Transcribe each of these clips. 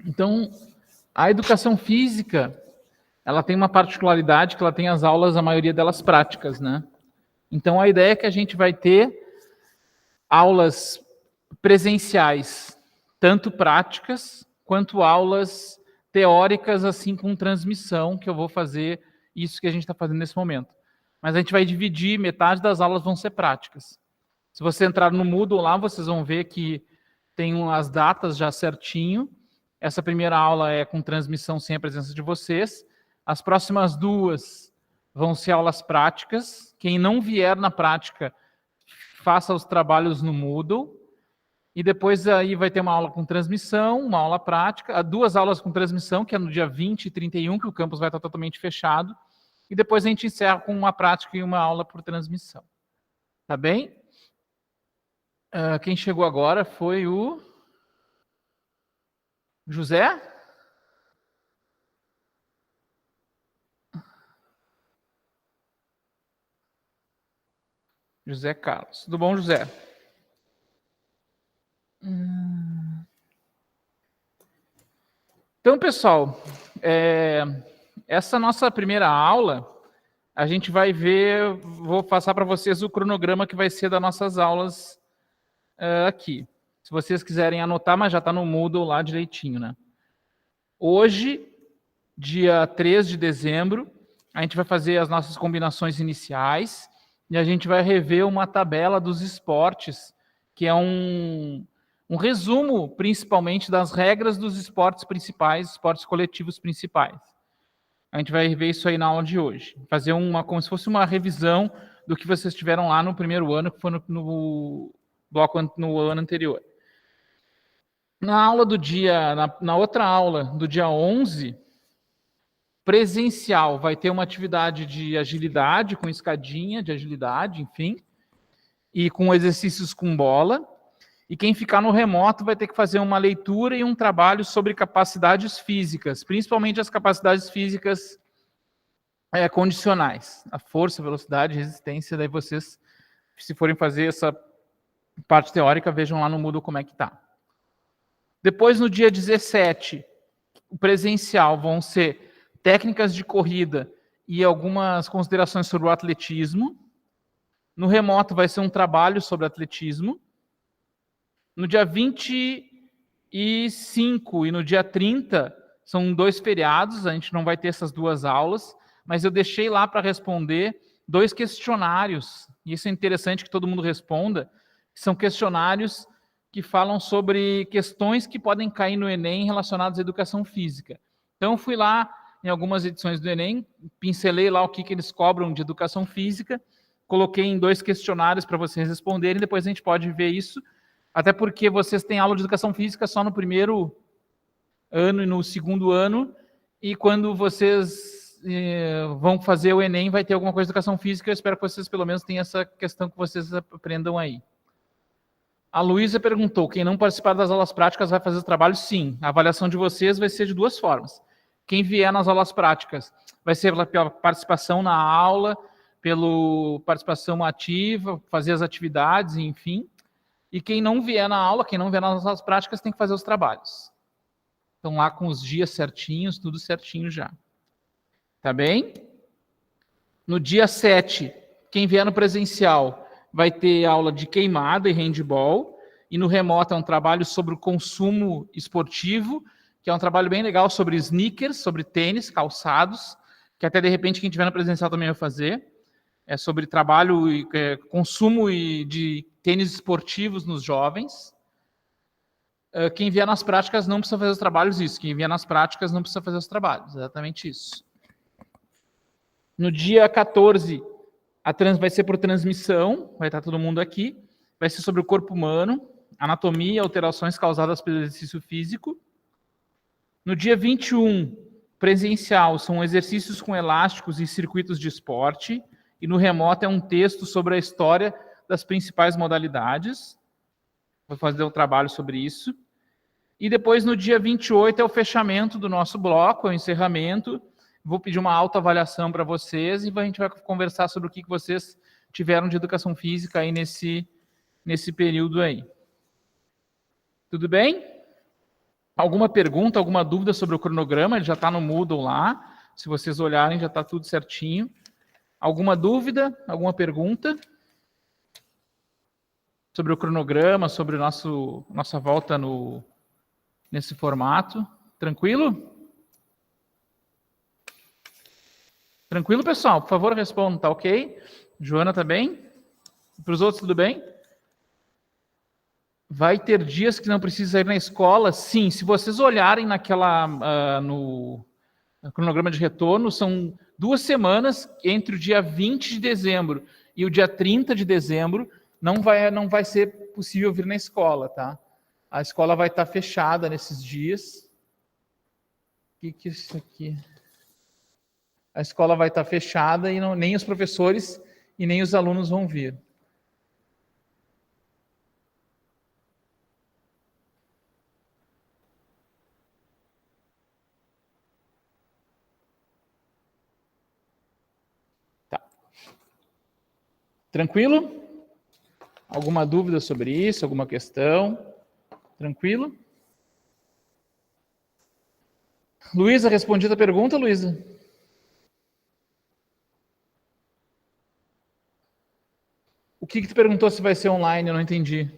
Então, a educação física, ela tem uma particularidade que ela tem as aulas, a maioria delas práticas, né? Então, a ideia é que a gente vai ter aulas presenciais, tanto práticas quanto aulas teóricas, assim com transmissão, que eu vou fazer isso que a gente está fazendo nesse momento. Mas a gente vai dividir, metade das aulas vão ser práticas. Se você entrar no Moodle lá, vocês vão ver que tem as datas já certinho. Essa primeira aula é com transmissão sem a presença de vocês. As próximas duas vão ser aulas práticas. Quem não vier na prática, faça os trabalhos no Moodle. E depois aí vai ter uma aula com transmissão, uma aula prática, duas aulas com transmissão, que é no dia 20 e 31, que o campus vai estar totalmente fechado. E depois a gente encerra com uma prática e uma aula por transmissão. Tá bem? Quem chegou agora foi o José? José Carlos. Tudo bom, José? Então, pessoal, essa nossa primeira aula, a gente vai ver, vou passar para vocês o cronograma que vai ser das nossas aulas aqui. Se vocês quiserem anotar, mas já está no Moodle lá direitinho, né? Hoje, dia 3 de dezembro, a gente vai fazer as nossas combinações iniciais e a gente vai rever uma tabela dos esportes, que é um resumo, principalmente, das regras dos esportes principais, esportes coletivos principais. A gente vai ver isso aí na aula de hoje. Fazer como se fosse uma revisão do que vocês tiveram lá no primeiro ano, que foi no bloco no ano anterior. Na aula do dia, na outra aula do dia 11, presencial, vai ter uma atividade de agilidade, com escadinha de agilidade, enfim, e com exercícios com bola. E quem ficar no remoto vai ter que fazer uma leitura e um trabalho sobre capacidades físicas, principalmente as capacidades físicas condicionais, a força, velocidade, resistência. Daí vocês, se forem fazer essa parte teórica, vejam lá no Moodle como é que tá. Depois, no dia 17, o presencial vão ser técnicas de corrida e algumas considerações sobre o atletismo. No remoto vai ser um trabalho sobre atletismo. No dia 25 e no dia 30, são 2 feriados, a gente não vai ter essas 2 aulas, mas eu deixei lá para responder 2 questionários, e isso é interessante que todo mundo responda, são questionários que falam sobre questões que podem cair no Enem relacionadas à educação física. Então, eu fui lá em algumas edições do Enem, pincelei lá o que eles cobram de educação física, coloquei em 2 questionários para vocês responderem, depois a gente pode ver isso, até porque vocês têm aula de educação física só no primeiro ano e no segundo ano, e quando vocês vão fazer o Enem, vai ter alguma coisa de educação física, eu espero que vocês pelo menos tenham essa questão que vocês aprendam aí. A Luísa perguntou, quem não participar das aulas práticas vai fazer o trabalho? Sim. A avaliação de vocês vai ser de 2 formas. Quem vier nas aulas práticas vai ser pela participação na aula, pela participação ativa, fazer as atividades, enfim. E quem não vier na aula, quem não vier nas aulas práticas, tem que fazer os trabalhos. Estão lá com os dias certinhos, tudo certinho já. Tá bem? No dia 7, quem vier no presencial vai ter aula de queimada e handball, e no remoto é um trabalho sobre o consumo esportivo, que é um trabalho bem legal sobre sneakers, sobre tênis, calçados, que até de repente quem tiver no presencial também vai fazer. É sobre trabalho e consumo de tênis esportivos nos jovens. Quem vier nas práticas não precisa fazer os trabalhos, isso. Quem vier nas práticas não precisa fazer os trabalhos, exatamente isso. No dia 14, vai ser por transmissão, vai estar todo mundo aqui. Vai ser sobre o corpo humano, anatomia e alterações causadas pelo exercício físico. No dia 21, presencial, são exercícios com elásticos e circuitos de esporte. E no remoto é um texto sobre a história das principais modalidades. Vou fazer um trabalho sobre isso. E depois, no dia 28, é o fechamento do nosso bloco, é o encerramento. Vou pedir uma autoavaliação para vocês e a gente vai conversar sobre o que vocês tiveram de educação física aí nesse período aí. Tudo bem? Alguma pergunta, alguma dúvida sobre o cronograma? Ele já está no Moodle lá. Se vocês olharem, já está tudo certinho. Alguma dúvida? Alguma pergunta? Sobre o cronograma, sobre nossa volta nesse formato. Tranquilo? Tranquilo, pessoal? Por favor, respondam. Tá ok? Joana, tá bem? Para os outros, tudo bem? Vai ter dias que não precisa ir na escola? Sim, se vocês olharem no cronograma de retorno, são 2 semanas entre o dia 20 de dezembro e o dia 30 de dezembro, não vai ser possível vir na escola, tá? A escola vai estar fechada nesses dias. O que é isso aqui? A escola vai estar fechada e nem os professores e nem os alunos vão vir. Tá. Tranquilo? Alguma dúvida sobre isso? Alguma questão? Tranquilo? Luísa, respondida a pergunta, Luísa? O que tu perguntou se vai ser online? Eu não entendi.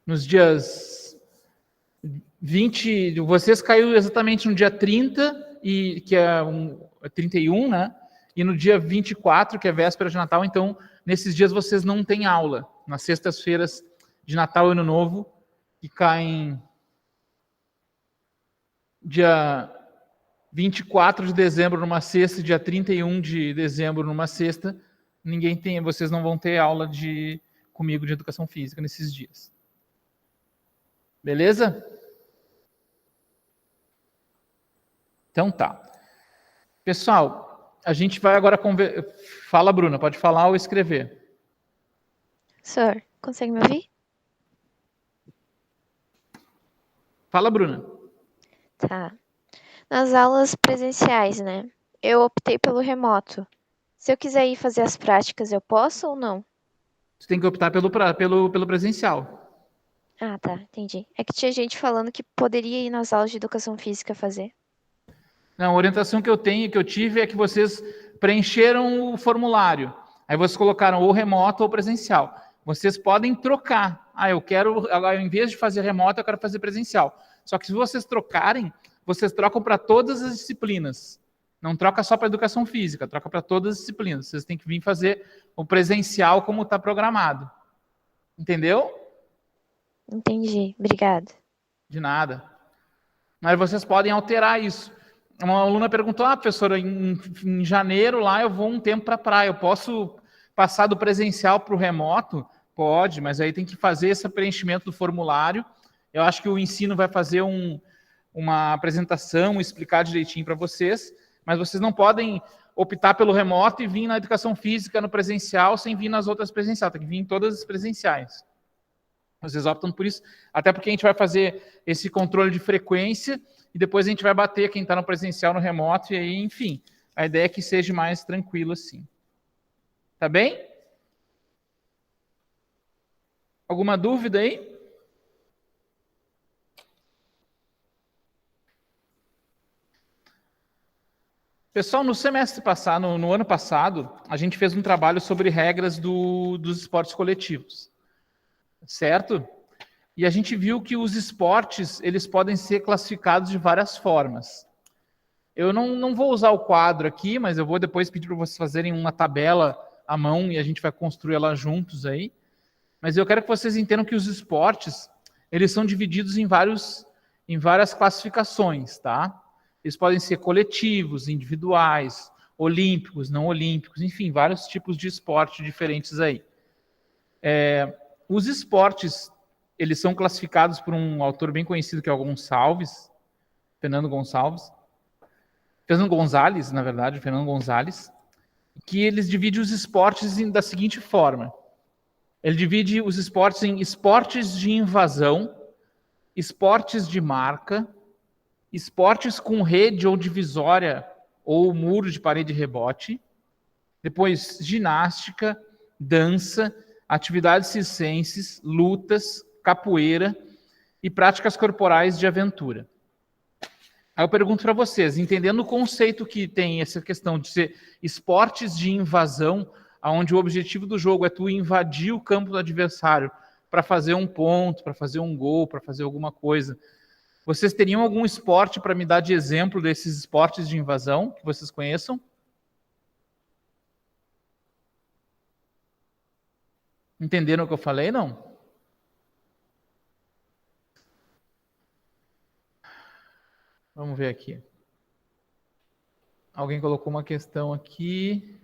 Nos dias 20, vocês caiu exatamente no dia 30, que é 31, né? E no dia 24, que é véspera de Natal, então nesses dias vocês não têm aula. Nas sextas-feiras de Natal e Ano Novo, que caem dia 24 de dezembro numa sexta, dia 31 de dezembro numa sexta, vocês não vão ter aula comigo de educação física nesses dias. Beleza? Então tá. Pessoal, a gente vai agora Fala, Bruna, pode falar ou escrever. Senhor, consegue me ouvir? Fala, Bruna. Tá. Nas aulas presenciais, né? Eu optei pelo remoto. Se eu quiser ir fazer as práticas, eu posso ou não? Você tem que optar pelo presencial. Ah, tá, entendi. É que tinha gente falando que poderia ir nas aulas de educação física fazer. Não, a orientação que eu tive é que vocês preencheram o formulário. Aí vocês colocaram ou remoto ou presencial. Vocês podem trocar. Eu quero, agora, em vez de fazer remoto, eu quero fazer presencial. Só que se vocês trocarem, vocês trocam para todas as disciplinas. Não troca só para educação física, troca para todas as disciplinas. Vocês têm que vir fazer o presencial como está programado. Entendeu? Entendi, obrigada. De nada. Mas vocês podem alterar isso. Uma aluna perguntou, professora, em janeiro lá eu vou um tempo para a praia, eu posso passar do presencial para o remoto? Pode, mas aí tem que fazer esse preenchimento do formulário. Eu acho que o ensino vai fazer uma apresentação, explicar direitinho para vocês, mas vocês não podem optar pelo remoto e vir na educação física no presencial sem vir nas outras presenciais, tem que vir em todas as presenciais. Vocês optam por isso, até porque a gente vai fazer esse controle de frequência e depois a gente vai bater quem está no presencial no remoto, e aí, enfim, a ideia é que seja mais tranquilo assim. Tá bem? Alguma dúvida aí? Pessoal, no semestre passado, no ano passado, a gente fez um trabalho sobre regras dos esportes coletivos, certo? E a gente viu que os esportes, eles podem ser classificados de várias formas. Eu não vou usar o quadro aqui, mas eu vou depois pedir para vocês fazerem uma tabela à mão e a gente vai construir ela juntos aí. Mas eu quero que vocês entendam que os esportes, eles são divididos em várias classificações, tá? Eles podem ser coletivos, individuais, olímpicos, não olímpicos, enfim, vários tipos de esporte diferentes aí. Os esportes, eles são classificados por um autor bem conhecido que é o Fernando Gonzalez, que eles dividem os esportes da seguinte forma. Ele divide os esportes em esportes de invasão, esportes de marca, esportes com rede ou divisória ou muro de parede e rebote, depois ginástica, dança, atividades circenses, lutas, capoeira e práticas corporais de aventura. Aí eu pergunto para vocês, entendendo o conceito que tem essa questão de ser esportes de invasão, onde o objetivo do jogo é tu invadir o campo do adversário para fazer um ponto, para fazer um gol, para fazer alguma coisa. Vocês teriam algum esporte para me dar de exemplo desses esportes de invasão que vocês conheçam? Entenderam o que eu falei, não? Vamos ver aqui. Alguém colocou uma questão aqui.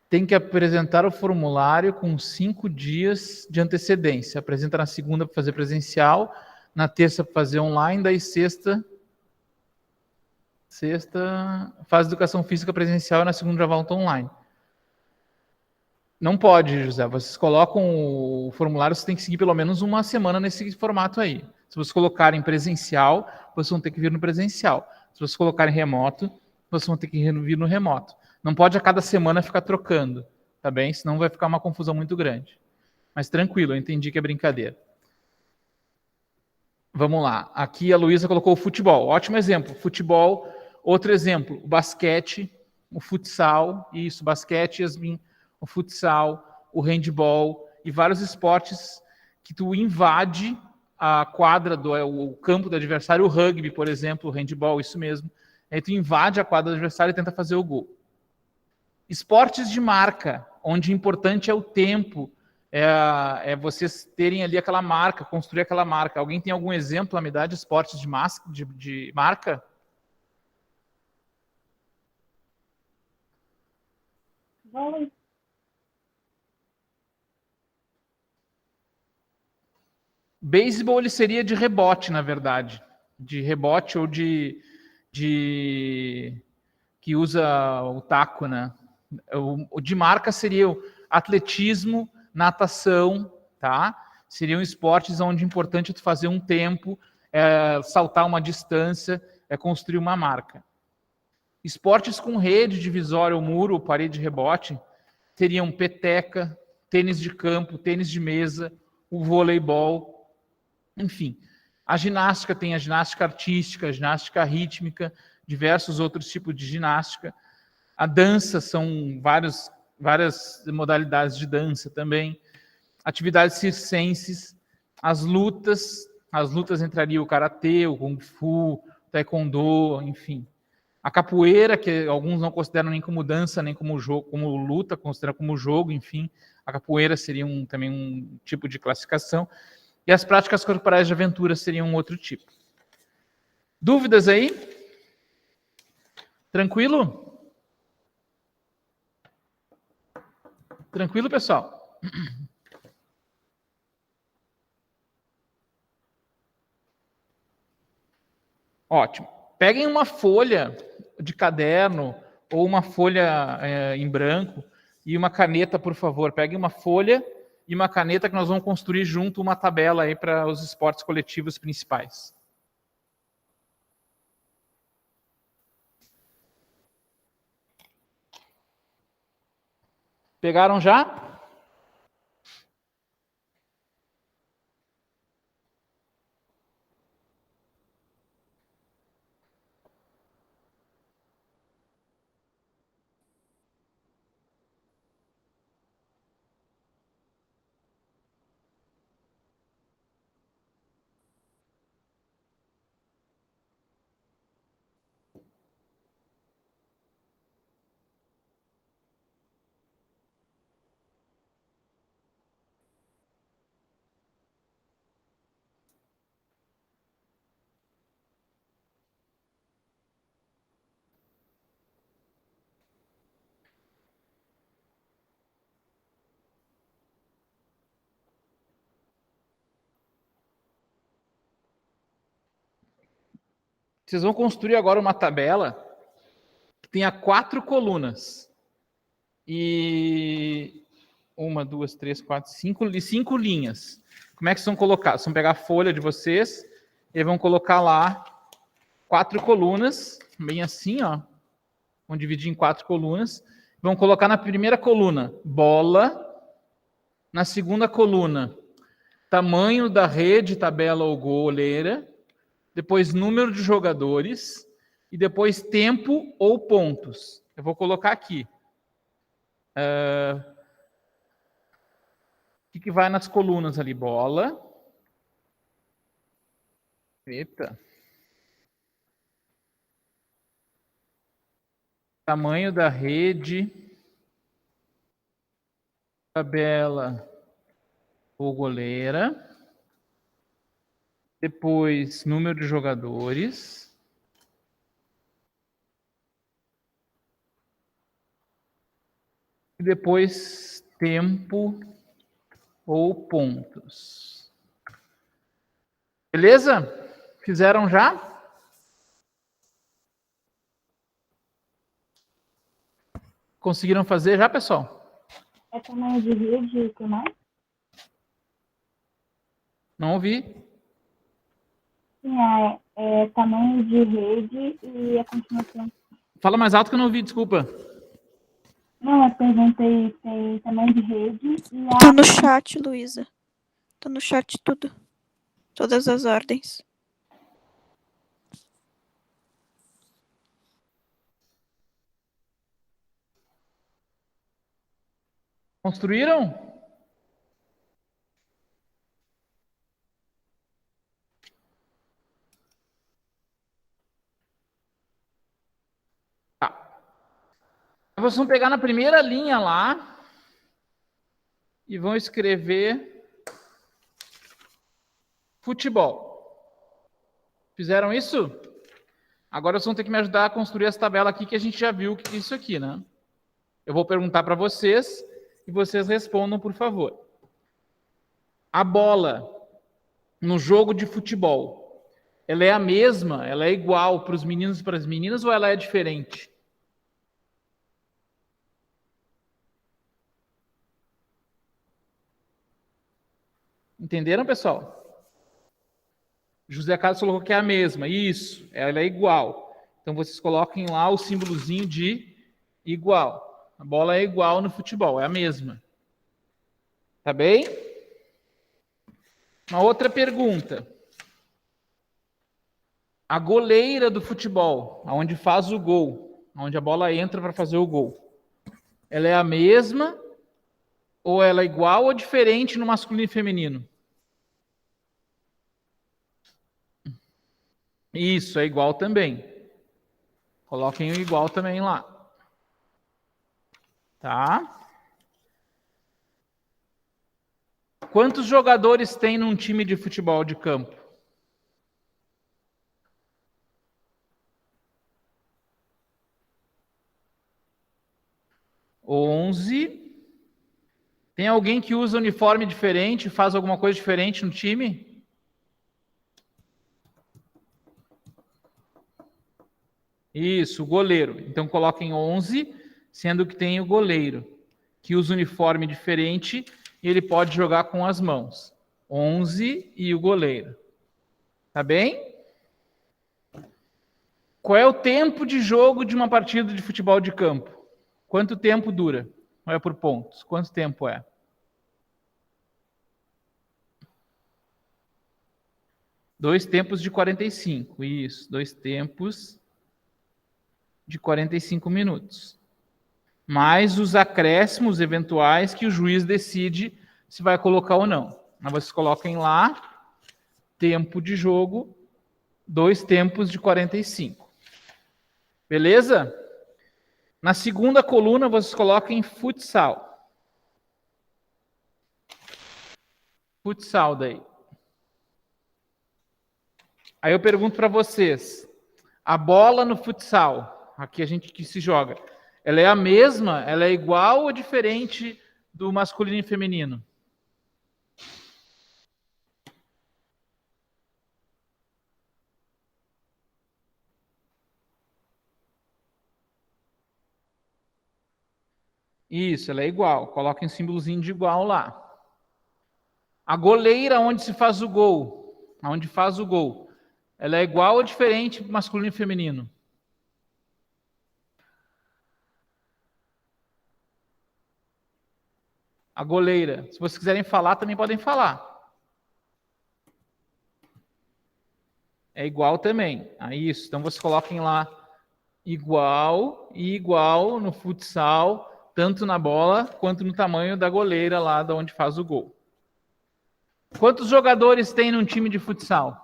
Tem que apresentar o formulário com 5 dias de antecedência. Apresenta na segunda para fazer presencial, na terça para fazer online, daí sexta faz educação física presencial e na segunda já volta online. Não pode, José. Vocês colocam o formulário, você tem que seguir pelo menos uma semana nesse formato aí. Se vocês colocarem presencial, vocês vão ter que vir no presencial. Se vocês colocarem remoto, vocês vão ter que vir no remoto. Não pode a cada semana ficar trocando, tá bem? Senão vai ficar uma confusão muito grande. Mas tranquilo, eu entendi que é brincadeira. Vamos lá. Aqui a Luísa colocou o futebol. Ótimo exemplo. Futebol. Outro exemplo, o basquete, o futsal. Isso, basquete, Yasmin, o futsal, o handball e vários esportes que tu invade a quadra, o campo do adversário. O rugby, por exemplo, o handball, isso mesmo. Aí tu invade a quadra do adversário e tenta fazer o gol. Esportes de marca, onde o importante é o tempo, é vocês terem ali aquela marca, construir aquela marca. Alguém tem algum exemplo a me dar de esportes de marca? Vôlei. Beisebol ele seria de rebote, na verdade. De rebote ou de que usa o taco, né? O de marca seria o atletismo, natação, tá? Seriam esportes onde é importante tu fazer um tempo, saltar uma distância, construir uma marca. Esportes com rede divisória, ou muro, ou parede de rebote, seriam peteca, tênis de campo, tênis de mesa, o voleibol, enfim. A ginástica tem a ginástica artística, a ginástica rítmica, diversos outros tipos de ginástica. A dança são várias modalidades de dança também. Atividades circenses, as lutas entraria o karatê, o kung fu, o taekwondo, enfim. A capoeira, que alguns não consideram nem como dança, nem como jogo, como luta, consideram como jogo, enfim. A capoeira seria também um tipo de classificação. E as práticas corporais de aventura seriam um outro tipo. Dúvidas aí? Tranquilo? Tranquilo, pessoal? Ótimo. Peguem uma folha de caderno ou uma folha em branco e uma caneta, por favor. Peguem uma folha e uma caneta que nós vamos construir junto uma tabela aí para os esportes coletivos principais. Pegaram já? Vocês vão construir agora uma tabela que tenha 4 colunas. E 1, 2, 3, 4, 5 linhas. Como é que vocês vão colocar? Vocês vão pegar a folha de vocês e vão colocar lá 4 colunas, bem assim, ó. Vão dividir em 4 colunas. Vão colocar na primeira coluna bola, na segunda coluna tamanho da rede, tabela ou goleira, depois número de jogadores e depois tempo ou pontos. Eu vou colocar aqui. O que vai nas colunas ali? Bola. Eita. Tamanho da rede, tabela ou goleira. Depois, número de jogadores. E depois, tempo ou pontos. Beleza? Fizeram já? Conseguiram fazer já, pessoal? É tamanho de rede e o que mais? Não ouvi. Sim, é tamanho de rede e a continuação. Fala mais alto que eu não ouvi, desculpa. Não, eu perguntei tem tamanho de rede e Tá no chat, Luísa. Tá no chat tudo. Todas as ordens. Construíram? Tá. Vocês vão pegar na primeira linha lá e vão escrever futebol. Fizeram isso? Agora vocês vão ter que me ajudar a construir essa tabela aqui que a gente já viu o que é isso aqui, né? Eu vou perguntar para vocês e vocês respondam, por favor. A bola no jogo de futebol, ela é a mesma, ela é igual para os meninos e para as meninas ou ela é diferente? Entenderam, pessoal? José Carlos colocou que é a mesma. Isso, ela é igual. Então vocês coloquem lá o símbolozinho de igual. A bola é igual no futebol, é a mesma. Tá bem? Uma outra pergunta. A goleira do futebol, onde faz o gol, onde a bola entra para fazer o gol, ela é a mesma ou ela é igual ou diferente no masculino e feminino? Isso, é igual também. Coloquem o igual também lá. Tá? Quantos jogadores tem num time de futebol de campo? 11. Tem alguém que usa uniforme diferente, faz alguma coisa diferente no time? Isso, o goleiro. Então coloquem 11, sendo que tem o goleiro, que usa uniforme diferente e ele pode jogar com as mãos. 11 e o goleiro. Tá bem? Qual é o tempo de jogo de uma partida de futebol de campo? Quanto tempo dura? Não é por pontos. Quanto tempo é? Dois tempos de 45. Isso, 2 tempos de 45 minutos. Mais os acréscimos eventuais que o juiz decide se vai colocar ou não. Mas vocês coloquem lá, tempo de jogo, 2 tempos de 45. Beleza? Na segunda coluna, vocês coloquem futsal. Futsal daí. Aí eu pergunto para vocês, a bola no futsal, aqui a gente que se joga, ela é a mesma, ela é igual ou diferente do masculino e feminino? Isso, ela é igual. Coloquem um símbolozinho de igual lá. A goleira onde se faz o gol, onde faz o gol, ela é igual ou diferente masculino e feminino? A goleira. Se vocês quiserem falar, também podem falar. É igual também. Aí isso. Então vocês coloquem lá igual e igual no futsal, tanto na bola quanto no tamanho da goleira lá de onde faz o gol. Quantos jogadores tem num time de futsal?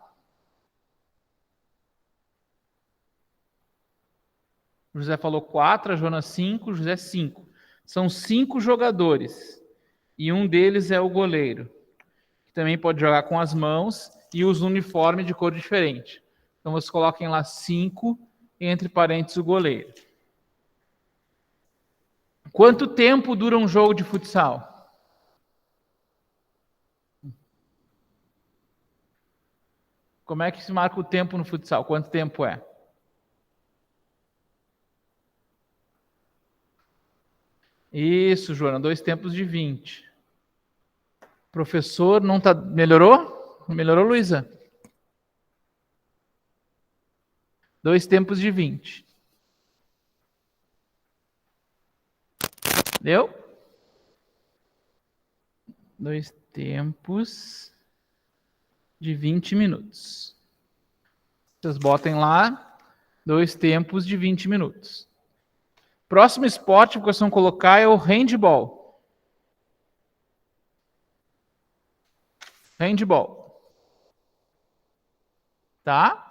O José falou 4, a Joana 5, o José 5. São 5 jogadores. E um deles é o goleiro, que também pode jogar com as mãos e usa um uniforme de cor diferente. Então vocês coloquem lá 5, entre parênteses o goleiro. Quanto tempo dura um jogo de futsal? Como é que se marca o tempo no futsal? Quanto tempo é? Isso, Joana, 2 tempos de 20. Professor, não tá. Melhorou? Melhorou, Luísa? 2 tempos de 20. Deu? 2 tempos de 20 minutos. Vocês botem lá 2 tempos de 20 minutos. Próximo esporte que vocês vão colocar é o handball. Handball. Tá?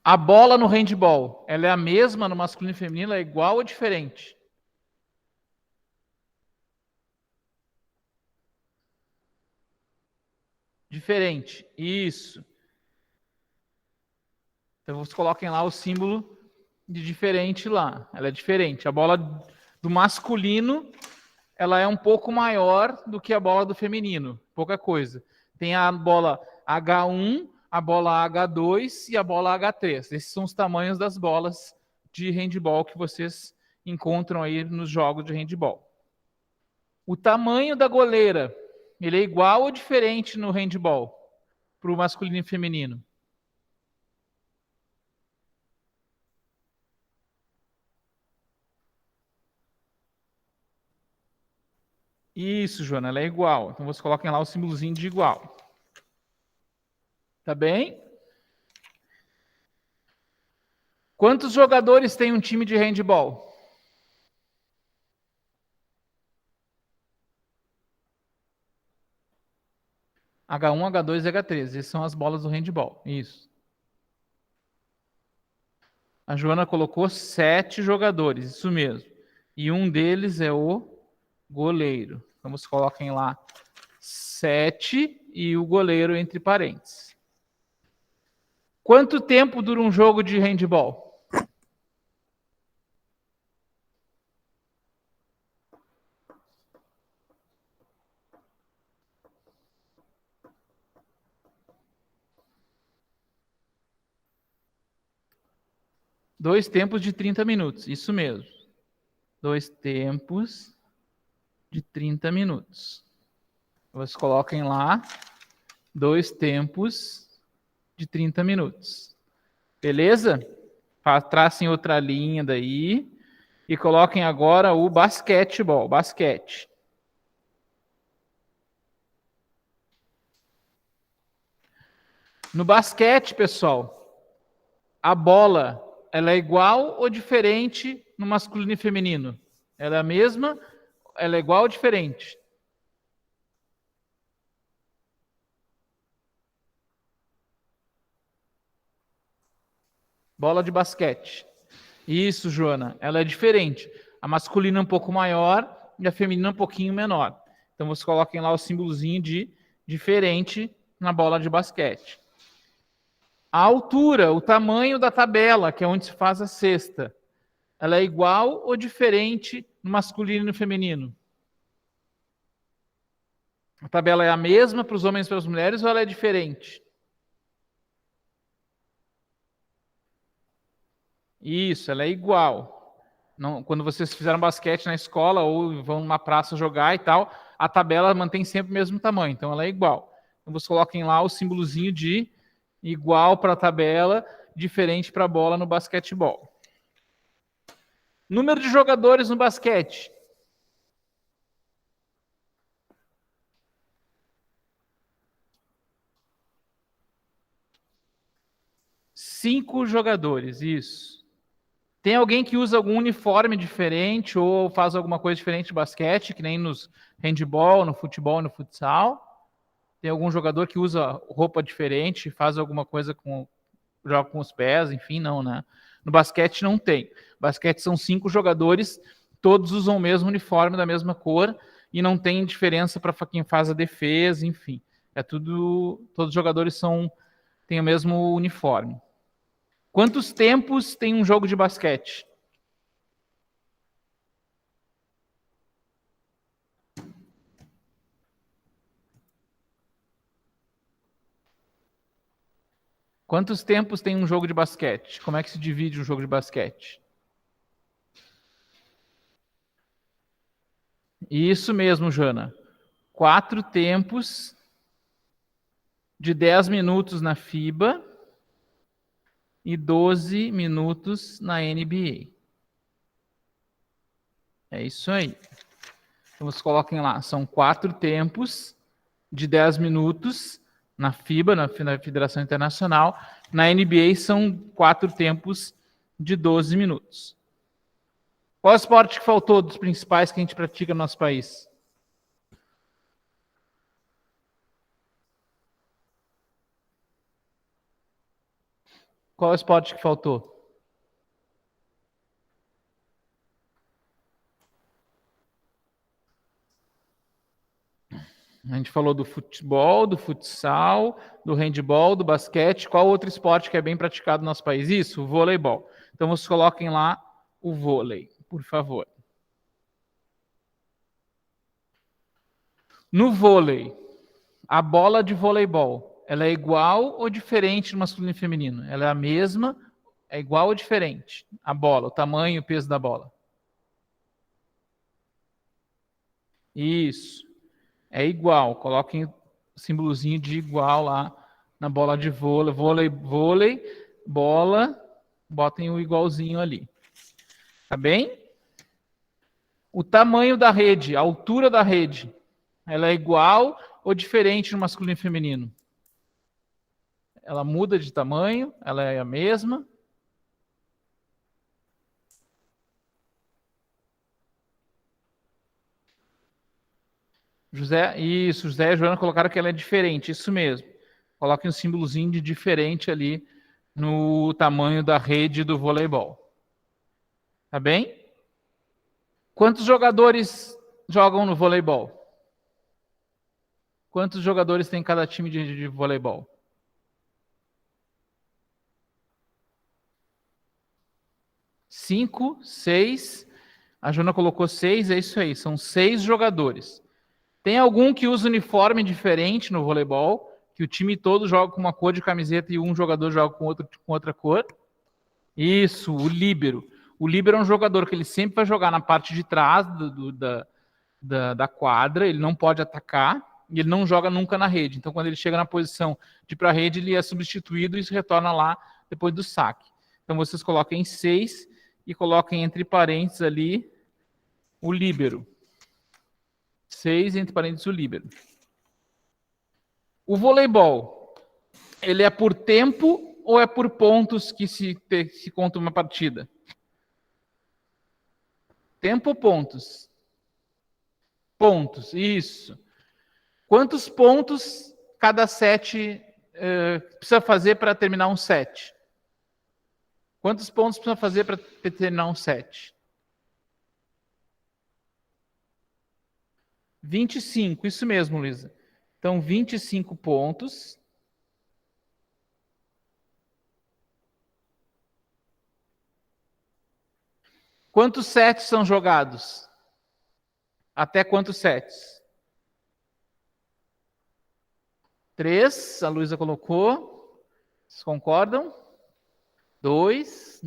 A bola no handball, ela é a mesma no masculino e feminino? É igual ou diferente? Diferente. Isso. Então vocês coloquem lá o símbolo de diferente lá. Ela é diferente. A bola do masculino, ela é um pouco maior do que a bola do feminino. Pouca coisa. Tem a bola H1, a bola H2 e a bola H3. Esses são os tamanhos das bolas de handball que vocês encontram aí nos jogos de handball. O tamanho da goleira, ele é igual ou diferente no handball para o masculino e feminino? Isso, Joana, ela é igual. Então vocês coloquem lá o símbolozinho de igual. Tá bem? Quantos jogadores tem um time de handball? H1, H2 e H3. Essas são as bolas do handball. Isso. A Joana colocou 7 jogadores, isso mesmo. E um deles é o goleiro. Então vocês coloquem lá 7 e o goleiro entre parênteses. Quanto tempo dura um jogo de handball? Dois tempos de 30 minutos, isso mesmo. 2 tempos de 30 minutos. Vocês coloquem lá 2 tempos de 30 minutos. Beleza? Tracem outra linha daí e coloquem agora o basquetebol, basquete. No basquete, pessoal, a bola, ela é igual ou diferente no masculino e feminino? Ela é a mesma? Ela é igual ou diferente? Bola de basquete. Isso, Joana. Ela é diferente. A masculina é um pouco maior e a feminina um pouquinho menor. Então, vocês coloquem lá o símbolozinho de diferente na bola de basquete. A altura, o tamanho da tabela, que é onde se faz a cesta, ela é igual ou diferente no masculino e no feminino? A tabela é a mesma para os homens e para as mulheres ou ela é diferente? Isso, ela é igual. Não, quando vocês fizeram basquete na escola ou vão numa praça jogar e tal, a tabela mantém sempre o mesmo tamanho, então ela é igual. Então vocês coloquem lá o símbolozinho de igual para a tabela, diferente para a bola no basquetebol. Número de jogadores no basquete. 5 jogadores, isso. Tem alguém que usa algum uniforme diferente ou faz alguma coisa diferente de basquete, que nem nos handball, no futebol, no futsal? Tem algum jogador que usa roupa diferente, faz alguma coisa joga com os pés, enfim, não, né? No basquete não tem. Basquete são 5 jogadores, todos usam o mesmo uniforme da mesma cor e não tem diferença para quem faz a defesa, enfim. Todos os jogadores têm o mesmo uniforme. Quantos tempos tem um jogo de basquete? Quantos tempos tem um jogo de basquete? Como é que se divide um jogo de basquete? Isso mesmo, Jana. 4 tempos de 10 minutos na FIBA e 12 minutos na NBA. É isso aí. Então, vocês coloquem lá. São 4 tempos de 10 minutos na FIBA, na Federação Internacional. Na NBA são 4 tempos de 12 minutos. Qual esporte que faltou dos principais que a gente pratica no nosso país? Qual esporte que faltou? A gente falou do futebol, do futsal, do handball, do basquete. Qual outro esporte que é bem praticado no nosso país? Isso, o voleibol. Então, vocês coloquem lá o vôlei, por favor. No vôlei, a bola de voleibol, ela é igual ou diferente no masculino e feminino? Ela é a mesma, é igual ou diferente? A bola, o tamanho e o peso da bola. Isso. É igual. Coloquem o símbolozinho de igual lá na bola de vôlei, bola, botem o igualzinho ali. Tá bem? O tamanho da rede, a altura da rede, ela é igual ou diferente no masculino e feminino? Ela muda de tamanho? Ela é a mesma? José e Joana colocaram que ela é diferente, isso mesmo. Coloquem um símbolozinho de diferente ali no tamanho da rede do voleibol. Tá bem? Quantos jogadores jogam no voleibol? Quantos jogadores tem cada time de voleibol? 5, 6. A Joana colocou 6, é isso aí. São 6 jogadores. Tem algum que usa uniforme diferente no voleibol, que o time todo joga com uma cor de camiseta e um jogador joga com outra cor? Isso, o líbero. O líbero é um jogador que ele sempre vai jogar na parte de trás da quadra, ele não pode atacar e ele não joga nunca na rede. Então, quando ele chega na posição de ir para a rede, ele é substituído e se retorna lá depois do saque. Então, vocês coloquem 6 e coloquem entre parênteses ali o líbero. 6 entre parênteses o líbero. O voleibol, ele é por tempo ou é por pontos que se conta uma partida? Tempo ou pontos? Pontos, isso. Quantos pontos cada set precisa fazer para terminar um set? Quantos pontos precisa fazer para terminar um set? 25, isso mesmo, Luísa. Então, 25 pontos. Quantos sets são jogados? Até quantos sets? 3, a Luísa colocou. Vocês concordam? 2.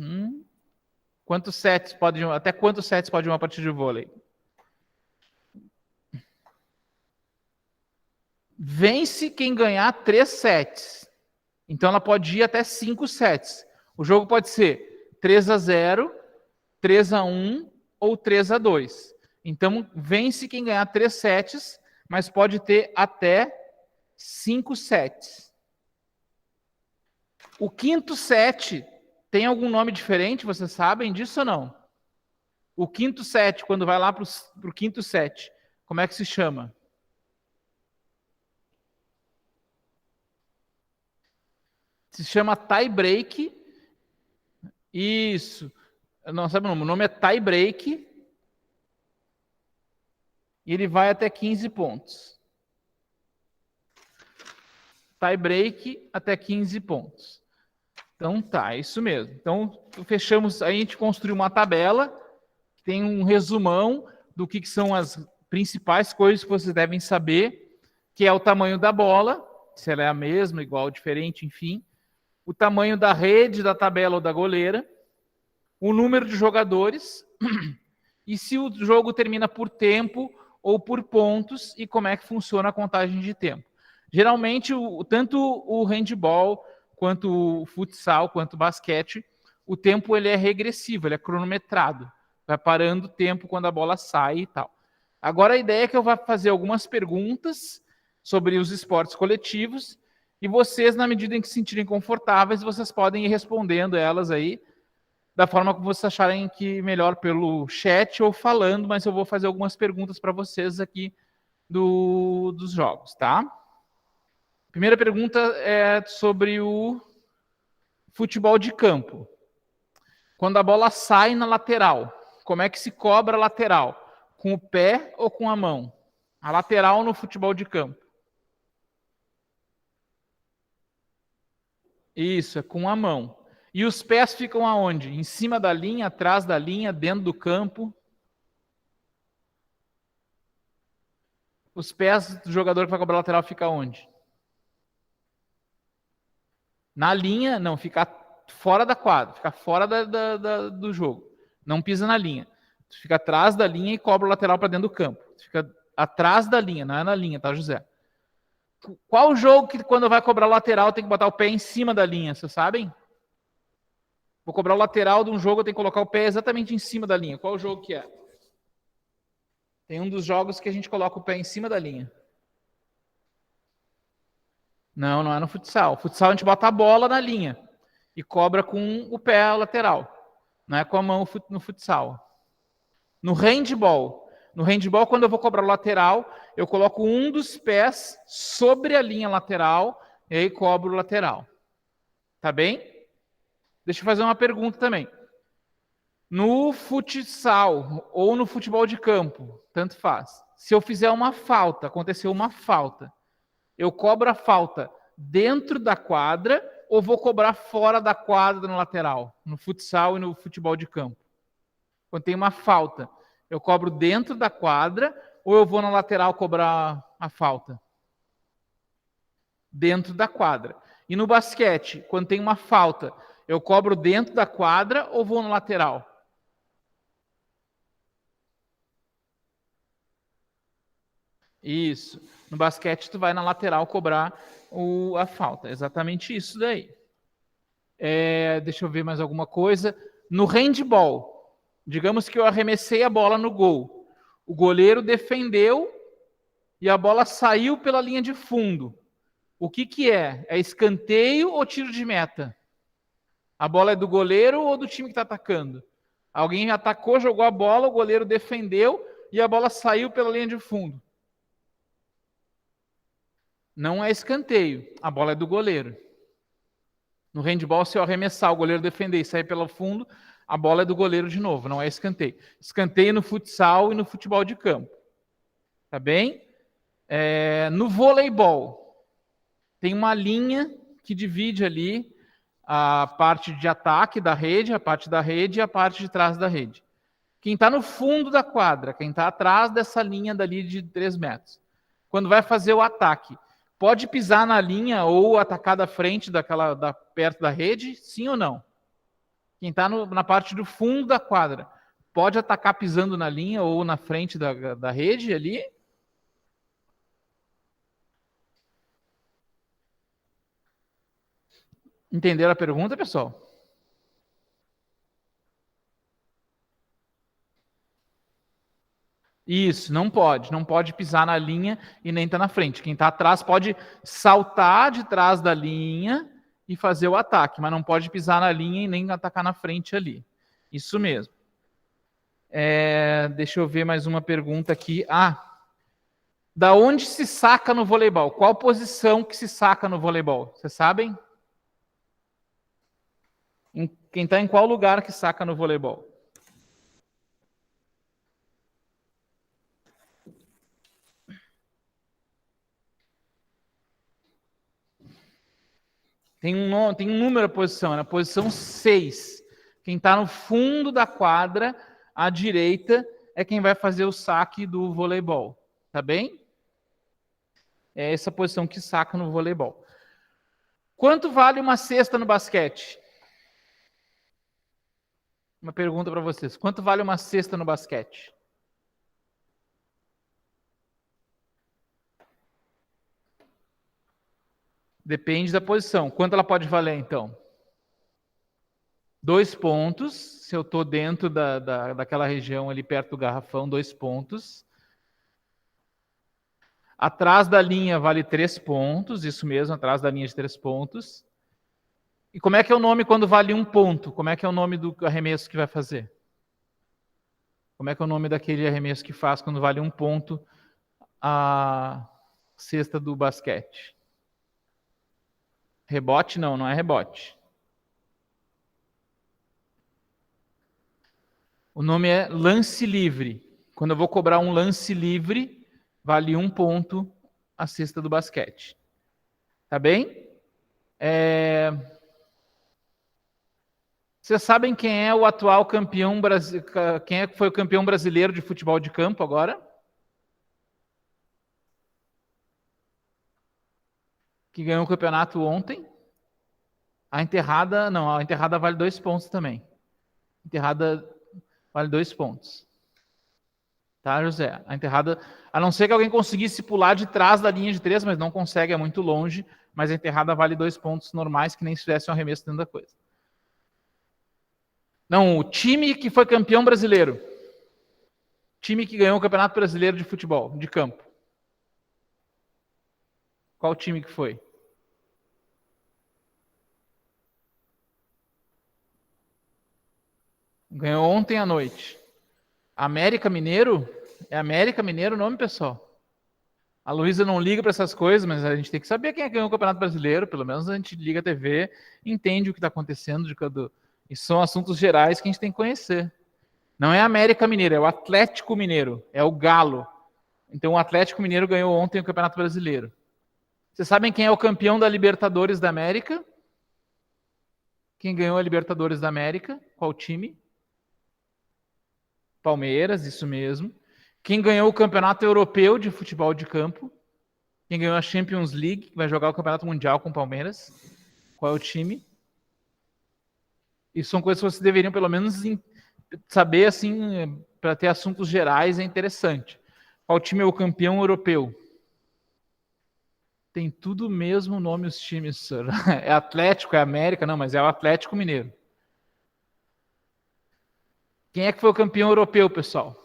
Quantos sets até quantos sets pode uma partida de vôlei? Vence quem ganhar 3 sets. Então ela pode ir até 5 sets. O jogo pode ser 3-0, 3-1 ou 3-2. Então vence quem ganhar 3 sets, mas pode ter até 5 sets. O quinto set tem algum nome diferente? Vocês sabem disso ou não? O quinto set, quando vai lá para o quinto set, como é que se chama? Se chama tie break. Isso. Não sabe o nome. O nome é tie break. E ele vai até 15 pontos. Tie break até 15 pontos. Então tá, é isso mesmo. Então fechamos, aí a gente construiu uma tabela que tem um resumão do que são as principais coisas que vocês devem saber, que é o tamanho da bola, se ela é a mesma, igual, diferente, enfim. O tamanho da rede, da tabela ou da goleira. O número de jogadores. E se o jogo termina por tempo ou por pontos e como é que funciona a contagem de tempo. Geralmente, tanto o handball, quanto o futsal, quanto o basquete, o tempo ele é regressivo, ele é cronometrado. Vai parando o tempo quando a bola sai e tal. Agora a ideia é que eu vá fazer algumas perguntas sobre os esportes coletivos e vocês, na medida em que se sentirem confortáveis, vocês podem ir respondendo elas aí da forma que vocês acharem que melhor pelo chat ou falando, mas eu vou fazer algumas perguntas para vocês aqui dos jogos, tá? Primeira pergunta é sobre o futebol de campo. Quando a bola sai na lateral, como é que se cobra a lateral? Com o pé ou com a mão? A lateral no futebol de campo. Isso, é com a mão. E os pés ficam aonde? Em cima da linha, atrás da linha, dentro do campo? Os pés do jogador que vai cobrar a lateral ficam aonde? Na linha, não, fica fora da quadra, fica fora do jogo. Não pisa na linha. Fica atrás da linha e cobra o lateral para dentro do campo. Fica atrás da linha, não é na linha, tá, José? Qual o jogo que quando vai cobrar o lateral tem que botar o pé em cima da linha, vocês sabem? Vou cobrar o lateral de um jogo, eu tenho que colocar o pé exatamente em cima da linha. Qual o jogo que é? Tem um dos jogos que a gente coloca o pé em cima da linha. Não, não é no futsal. Futsal a gente bota a bola na linha e cobra com o pé lateral. Não é com a mão no futsal. No handball. No handball, quando eu vou cobrar o lateral, eu coloco um dos pés sobre a linha lateral e aí cobro o lateral. Tá bem? Deixa eu fazer uma pergunta também. No futsal ou no futebol de campo, tanto faz. Se eu fizer uma falta, aconteceu uma falta, eu cobro a falta dentro da quadra ou vou cobrar fora da quadra no lateral, no futsal e no futebol de campo? Quando tem uma falta, eu cobro dentro da quadra ou eu vou na lateral cobrar a falta? Dentro da quadra. E no basquete, quando tem uma falta, eu cobro dentro da quadra ou vou no lateral? Isso. No basquete, tu vai na lateral cobrar a falta. Exatamente isso daí. Deixa eu ver mais alguma coisa. No handball, digamos que eu arremessei a bola no gol. O goleiro defendeu e a bola saiu pela linha de fundo. O que é? É escanteio ou tiro de meta? A bola é do goleiro ou do time que está atacando? Alguém atacou, jogou a bola, o goleiro defendeu e a bola saiu pela linha de fundo. Não é escanteio, a bola é do goleiro. No handball, se eu arremessar, o goleiro defender e sair pelo fundo, a bola é do goleiro de novo, não é escanteio. Escanteio no futsal e no futebol de campo. Tá bem? No voleibol, tem uma linha que divide ali a parte de ataque da rede, a parte da rede e a parte de trás da rede. Quem está no fundo da quadra, quem está atrás dessa linha dali de 3 metros, quando vai fazer o ataque, pode pisar na linha ou atacar da frente perto da rede, sim ou não? Quem está na parte do fundo da quadra, pode atacar pisando na linha ou na frente da rede ali? Entenderam a pergunta, pessoal? Isso, não pode pisar na linha e nem estar na frente. Quem está atrás pode saltar de trás da linha e fazer o ataque, mas não pode pisar na linha e nem atacar na frente ali. Isso mesmo. Deixa eu ver mais uma pergunta aqui. Da onde se saca no voleibol? Qual posição que se saca no voleibol? Vocês sabem? Quem está em qual lugar que saca no voleibol? Tem um número de posição, é na posição 6. Quem está no fundo da quadra, à direita, é quem vai fazer o saque do voleibol. Tá bem? É essa posição que saca no voleibol. Quanto vale uma cesta no basquete? Uma pergunta para vocês. Quanto vale uma cesta no basquete? Depende da posição. Quanto ela pode valer, então? 2 pontos. Se eu estou dentro daquela região ali perto do garrafão, 2 pontos. Atrás da linha vale 3 pontos. Isso mesmo, atrás da linha de 3 pontos. E como é que é o nome quando vale 1 ponto? Como é que é o nome do arremesso que vai fazer? Como é que é o nome daquele arremesso que faz quando vale 1 ponto a cesta do basquete? Rebote? Não é rebote. O nome é lance livre. Quando eu vou cobrar um lance livre, vale 1 ponto a cesta do basquete. Tá bem? Vocês sabem quem é o atual campeão brasileiro? Quem é que foi o campeão brasileiro de futebol de campo agora? Que ganhou o campeonato ontem? A enterrada vale 2 pontos também. A enterrada vale 2 pontos. Tá, José? A enterrada, a não ser que alguém conseguisse pular de trás da linha de 3, mas não consegue, é muito longe, mas a enterrada vale 2 pontos normais, que nem se tivesse um arremesso dentro da coisa. Não, o time que foi campeão brasileiro. Time que ganhou o Campeonato Brasileiro de Futebol, de campo. Qual time que foi? Ganhou ontem à noite. América Mineiro? É América Mineiro o nome, pessoal? A Luísa não liga para essas coisas, mas a gente tem que saber quem é que ganhou o Campeonato Brasileiro. Pelo menos a gente liga a TV, entende o que está acontecendo. E são assuntos gerais que a gente tem que conhecer. Não é América Mineiro, é o Atlético Mineiro. É o Galo. Então o Atlético Mineiro ganhou ontem o Campeonato Brasileiro. Vocês sabem quem é o campeão da Libertadores da América? Quem ganhou a Libertadores da América? Qual time? Palmeiras, isso mesmo. Quem ganhou o Campeonato Europeu de Futebol de Campo? Quem ganhou a Champions League, que vai jogar o Campeonato Mundial com o Palmeiras? Qual é o time? Isso são coisas que vocês deveriam, pelo menos, saber, assim, para ter assuntos gerais, é interessante. Qual time é o campeão europeu? Tem tudo o mesmo nome os times, senhor. É Atlético, é América? Não, mas é o Atlético Mineiro. Quem é que foi o campeão europeu, pessoal?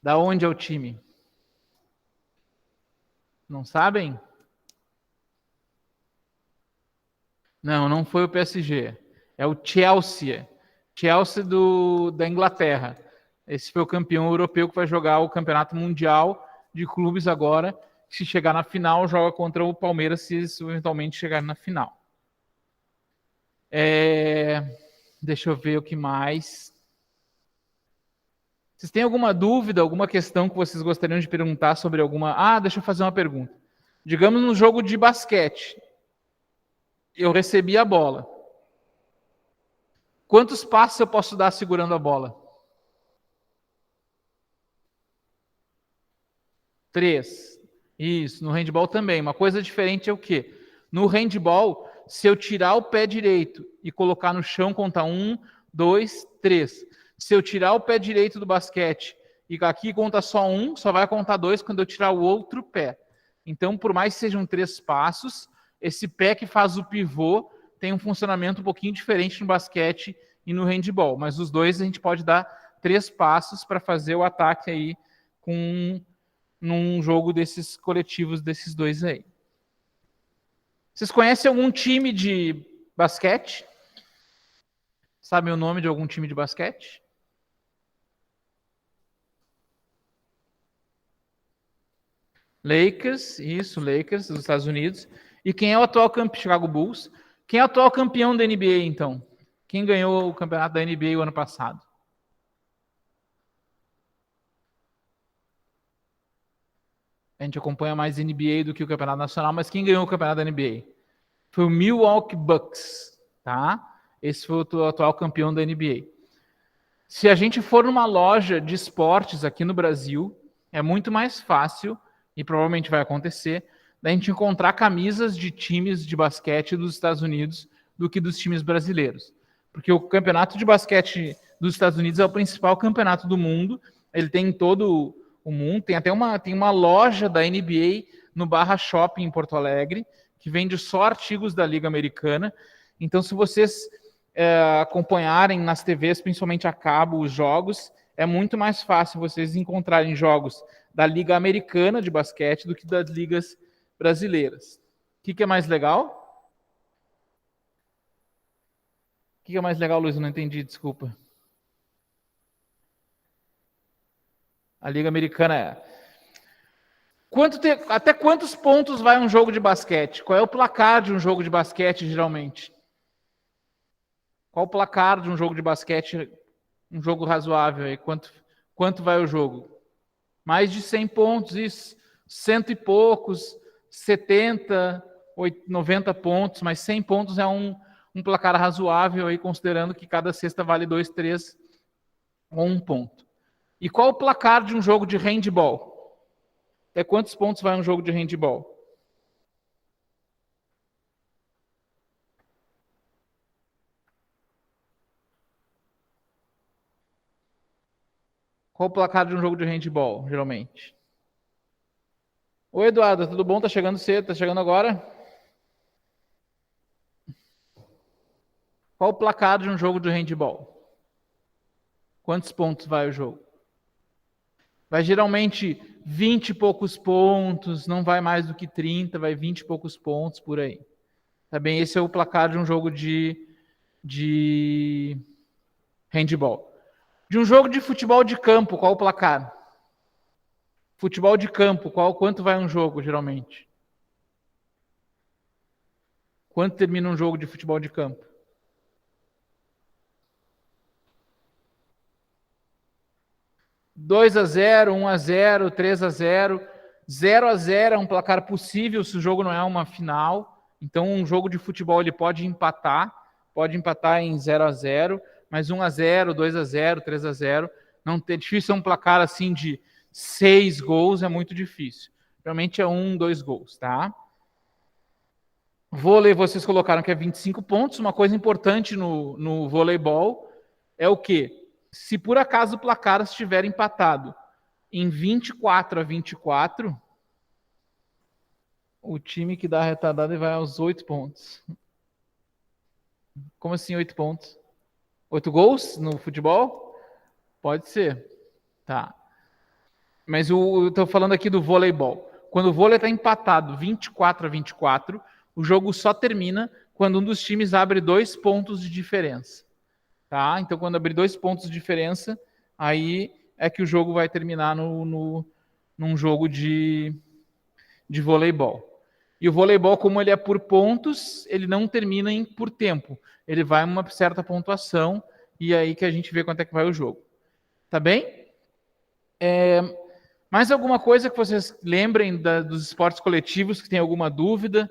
Da onde é o time? Não sabem? Não foi o PSG. É o Chelsea. Chelsea da Inglaterra. Esse foi o campeão europeu que vai jogar o Campeonato Mundial de Clubes agora. Se chegar na final, joga contra o Palmeiras, se eventualmente chegar na final. Deixa eu ver o que mais. Vocês têm alguma dúvida, alguma questão que vocês gostariam de perguntar sobre alguma... deixa eu fazer uma pergunta. Digamos no jogo de basquete, eu recebi a bola. Quantos passos eu posso dar segurando a bola? 3. Isso, no handball também. Uma coisa diferente é o quê? No handball, se eu tirar o pé direito e colocar no chão, conta 1, 2, 3. Se eu tirar o pé direito do basquete e aqui conta só 1, só vai contar 2 quando eu tirar o outro pé. Então, por mais que sejam 3 passos, esse pé que faz o pivô tem um funcionamento um pouquinho diferente no basquete e no handball. Mas os dois a gente pode dar 3 passos para fazer o ataque aí num jogo desses coletivos desses dois aí. Vocês conhecem algum time de basquete? Sabem o nome de algum time de basquete? Lakers, isso, Lakers, dos Estados Unidos. E quem é o atual campeão? Chicago Bulls. Quem é o atual campeão da NBA, então? Quem ganhou o campeonato da NBA o ano passado? A gente acompanha mais NBA do que o campeonato nacional, mas quem ganhou o campeonato da NBA? Foi o Milwaukee Bucks, tá? Esse foi o atual campeão da NBA. Se a gente for numa loja de esportes aqui no Brasil, é muito mais fácil, e provavelmente vai acontecer, da gente encontrar camisas de times de basquete dos Estados Unidos do que dos times brasileiros. Porque o campeonato de basquete dos Estados Unidos é o principal campeonato do mundo, ele tem em todo o mundo, tem até uma loja da NBA no Barra Shopping em Porto Alegre, que vende só artigos da Liga Americana. Então, se vocês acompanharem nas TVs, principalmente a cabo, os jogos, é muito mais fácil vocês encontrarem jogos da Liga Americana de basquete do que das ligas brasileiras. O que é mais legal? O que é mais legal, Luiz? Eu não entendi, desculpa. A Liga Americana é... Até quantos pontos vai um jogo de basquete? Qual é o placar de um jogo de basquete, geralmente? Qual o placar de um jogo de basquete, um jogo razoável aí? Quanto vai o jogo? Mais de 100 pontos, isso. 100 e poucos, 70, 90 pontos, mas 100 pontos é um placar razoável aí, considerando que cada cesta vale 2, 3 ou 1 ponto. E qual o placar de um jogo de handball? Até quantos pontos vai um jogo de handball? Qual o placar de um jogo de handball, geralmente? Oi, Eduardo, tudo bom? Tá chegando cedo, tá chegando agora? Qual o placar de um jogo de handball? Quantos pontos vai o jogo? Vai geralmente 20 e poucos pontos, não vai mais do que 30, vai 20 e poucos pontos por aí. Tá bem? Esse é o placar de um jogo de handball. De um jogo de futebol de campo, qual o placar? Futebol de campo, quanto vai um jogo, geralmente? Quanto termina um jogo de futebol de campo? (2 a 0, 1 a 0, 3 a 0, 0 a 0 é um placar possível se o jogo não é uma final. Então, um jogo de futebol ele pode empatar em 0 a 0, mas 1 a 0, 2 a 0, 3 a 0, não é difícil um placar assim de 6 gols, é muito difícil. Realmente é 1, 2 gols, tá? Vôlei, vocês colocaram que é 25 pontos. Uma coisa importante no voleibol é o quê? Se por acaso o placar estiver empatado em 24 a 24, o time que dá a retardada vai aos 8 pontos. Como assim 8 pontos? 8 gols no futebol? Pode ser. Tá. Mas eu estou falando aqui do voleibol. Quando o vôlei está empatado 24 a 24, o jogo só termina quando um dos times abre 2 pontos de diferença. Tá? Então, quando abrir 2 pontos de diferença, aí é que o jogo vai terminar num jogo de voleibol. E o voleibol, como ele é por pontos, ele não termina por tempo. Ele vai em uma certa pontuação e é aí que a gente vê quanto é que vai o jogo. Tá bem? Mais alguma coisa que vocês lembrem dos esportes coletivos, que tem alguma dúvida?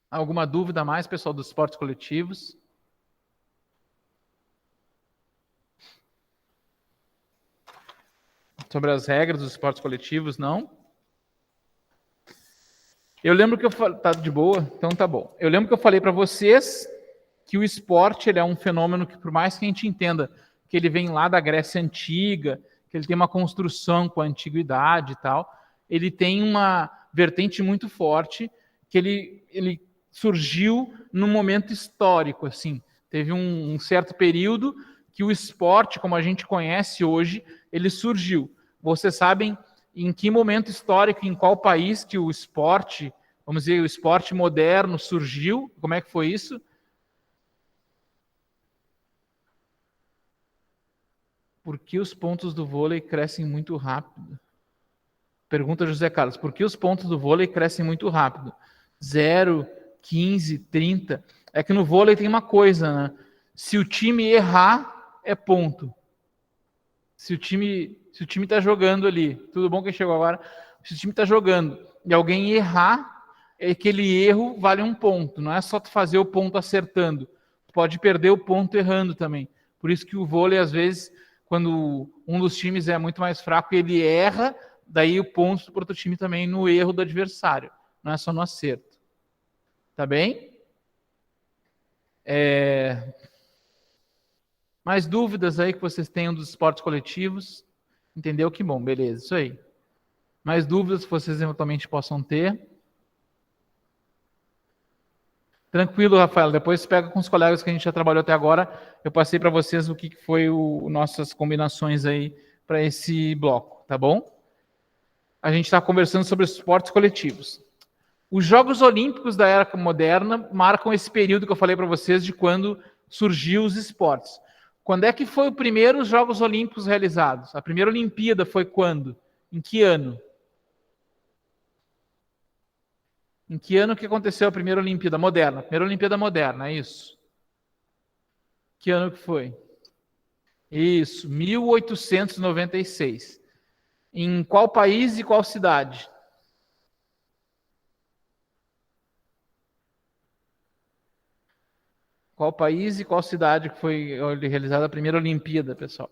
Alguma dúvida a mais, pessoal, dos esportes coletivos? Sobre as regras dos esportes coletivos, não? Eu lembro que eu falei... Tá de boa? Então tá bom. Eu lembro que eu falei para vocês que o esporte ele é um fenômeno que, por mais que a gente entenda que ele vem lá da Grécia Antiga, que ele tem uma construção com a antiguidade e tal, ele tem uma vertente muito forte que ele surgiu num momento histórico, assim. Teve um certo período que o esporte, como a gente conhece hoje, ele surgiu. Vocês sabem, em que momento histórico, em qual país que o esporte, vamos dizer, o esporte moderno surgiu? Como é que foi isso? Por que os pontos do vôlei crescem muito rápido? Pergunta José Carlos. Por que os pontos do vôlei crescem muito rápido? 0, 15, 30. É que no vôlei tem uma coisa, né? Se o time errar, é ponto. Se o time está jogando ali, tudo bom quem chegou agora? Se o time está jogando e alguém errar, aquele erro vale um ponto. Não é só tu fazer o ponto acertando. Tu pode perder o ponto errando também. Por isso que o vôlei, às vezes, quando um dos times é muito mais fraco, ele erra, daí o ponto para o outro time também no erro do adversário. Não é só no acerto. Tá bem? Mais dúvidas aí que vocês tenham dos esportes coletivos? Entendeu? Que bom, beleza, isso aí. Mais dúvidas que vocês eventualmente possam ter? Tranquilo, Rafael. Depois pega com os colegas que a gente já trabalhou até agora. Eu passei para vocês o que foi nossas combinações aí para esse bloco, tá bom? A gente está conversando sobre os esportes coletivos. Os Jogos Olímpicos da Era Moderna marcam esse período que eu falei para vocês de quando surgiu os esportes. Quando é que foi o primeiro Jogos Olímpicos realizados? A primeira Olimpíada foi quando? Em que ano? Em que ano que aconteceu a primeira Olimpíada moderna? Primeira Olimpíada moderna, é isso. Que ano que foi? Isso, 1896. Em qual país e qual cidade? Qual país e qual cidade que foi realizada a primeira Olimpíada, pessoal?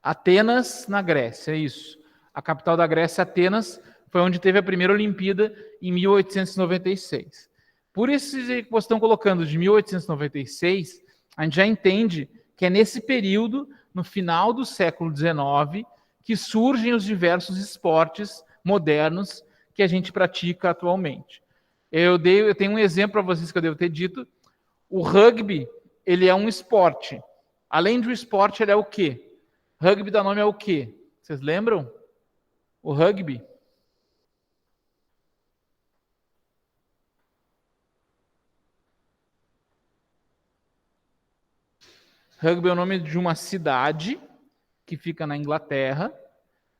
Atenas, na Grécia, é isso. A capital da Grécia, Atenas, foi onde teve a primeira Olimpíada em 1896. Por isso que vocês estão colocando de 1896, a gente já entende que é nesse período, no final do século XIX, que surgem os diversos esportes modernos que a gente pratica atualmente. Eu tenho um exemplo para vocês que eu devo ter dito. O rugby, ele é um esporte. Além de um esporte, ele é o quê? Rugby dá nome ao quê? Vocês lembram? O rugby. Rugby é o nome de uma cidade que fica na Inglaterra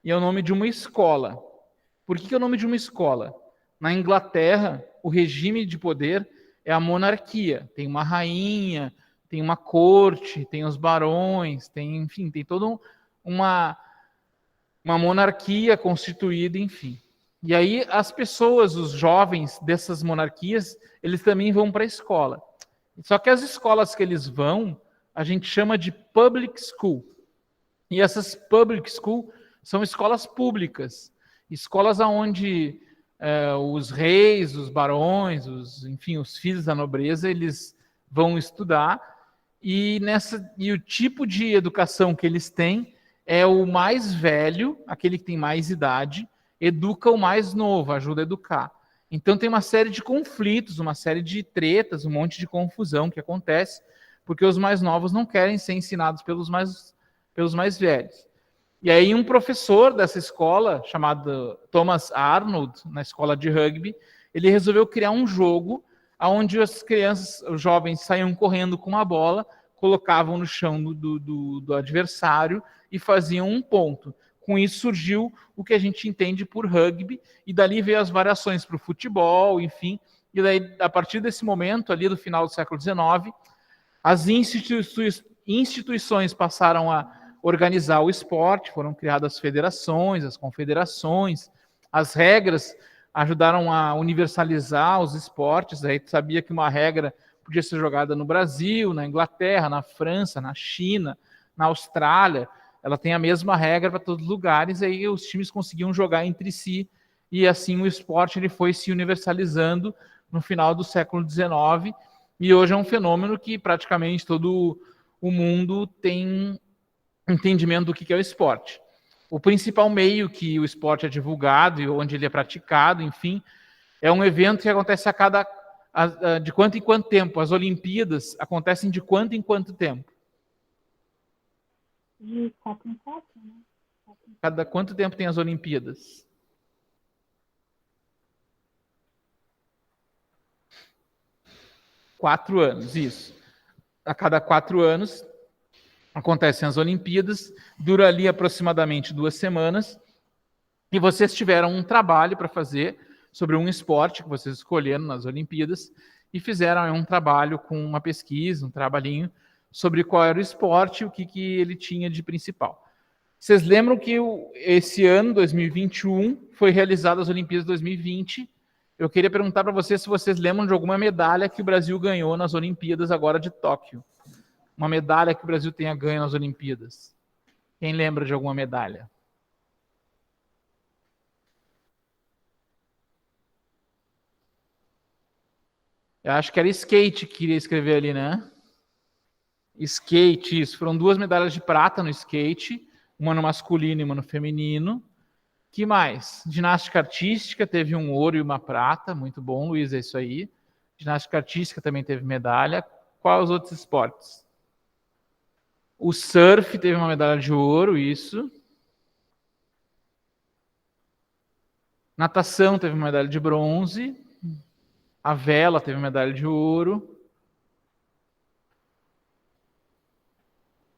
e é o nome de uma escola. Por que é o nome de uma escola? Na Inglaterra, o regime de poder é a monarquia. Tem uma rainha, tem uma corte, tem os barões, enfim, tem toda uma monarquia constituída, enfim. E aí as pessoas, os jovens dessas monarquias, eles também vão para a escola. Só que as escolas que eles vão, a gente chama de public school. E essas public school são escolas públicas. Escolas onde os reis, os barões, enfim, os filhos da nobreza, eles vão estudar. E o tipo de educação que eles têm é o mais velho, aquele que tem mais idade, educa o mais novo, ajuda a educar. Então tem uma série de conflitos, uma série de tretas, um monte de confusão que acontece, porque os mais novos não querem ser ensinados pelos mais velhos. E aí um professor dessa escola, chamado Thomas Arnold, na escola de rugby, ele resolveu criar um jogo onde as crianças, os jovens, saíam correndo com uma bola, colocavam no chão do adversário e faziam um ponto. Com isso surgiu o que a gente entende por rugby, e dali veio as variações para o futebol, enfim. E daí, a partir desse momento, ali do final do século XIX, as instituições passaram a organizar o esporte, foram criadas as federações, as confederações, as regras ajudaram a universalizar os esportes. Aí tu sabia que uma regra podia ser jogada no Brasil, na Inglaterra, na França, na China, na Austrália. Ela tem a mesma regra para todos os lugares, e aí os times conseguiam jogar entre si, e assim o esporte ele foi se universalizando no final do século XIX, e hoje é um fenômeno que praticamente todo o mundo tem entendimento do que é o esporte. O principal meio que o esporte é divulgado e onde ele é praticado, enfim, é um evento que acontece de quanto em quanto tempo. As Olimpíadas acontecem de quanto em quanto tempo? De 4 em 4, né? Cada quanto tempo tem as Olimpíadas? Quatro anos, isso. A cada 4 anos acontecem as Olimpíadas, dura ali aproximadamente 2 semanas, e vocês tiveram um trabalho para fazer sobre um esporte que vocês escolheram nas Olimpíadas, e fizeram um trabalho com uma pesquisa, um trabalhinho, sobre qual era o esporte e o que ele tinha de principal. Vocês lembram que esse ano, 2021, foi realizado as Olimpíadas 2020. Eu queria perguntar para vocês se vocês lembram de alguma medalha que o Brasil ganhou nas Olimpíadas agora de Tóquio. Uma medalha que o Brasil tenha ganho nas Olimpíadas. Quem lembra de alguma medalha? Eu acho que era skate que queria escrever ali, né? Skate, isso. Foram 2 medalhas de prata no skate, uma no masculino e uma no feminino. Que mais? Ginástica artística teve um ouro e uma prata, muito bom, Luiz, é isso aí. Ginástica artística também teve medalha. Quais os outros esportes? O surf teve uma medalha de ouro, isso. Natação teve uma medalha de bronze. A vela teve medalha de ouro.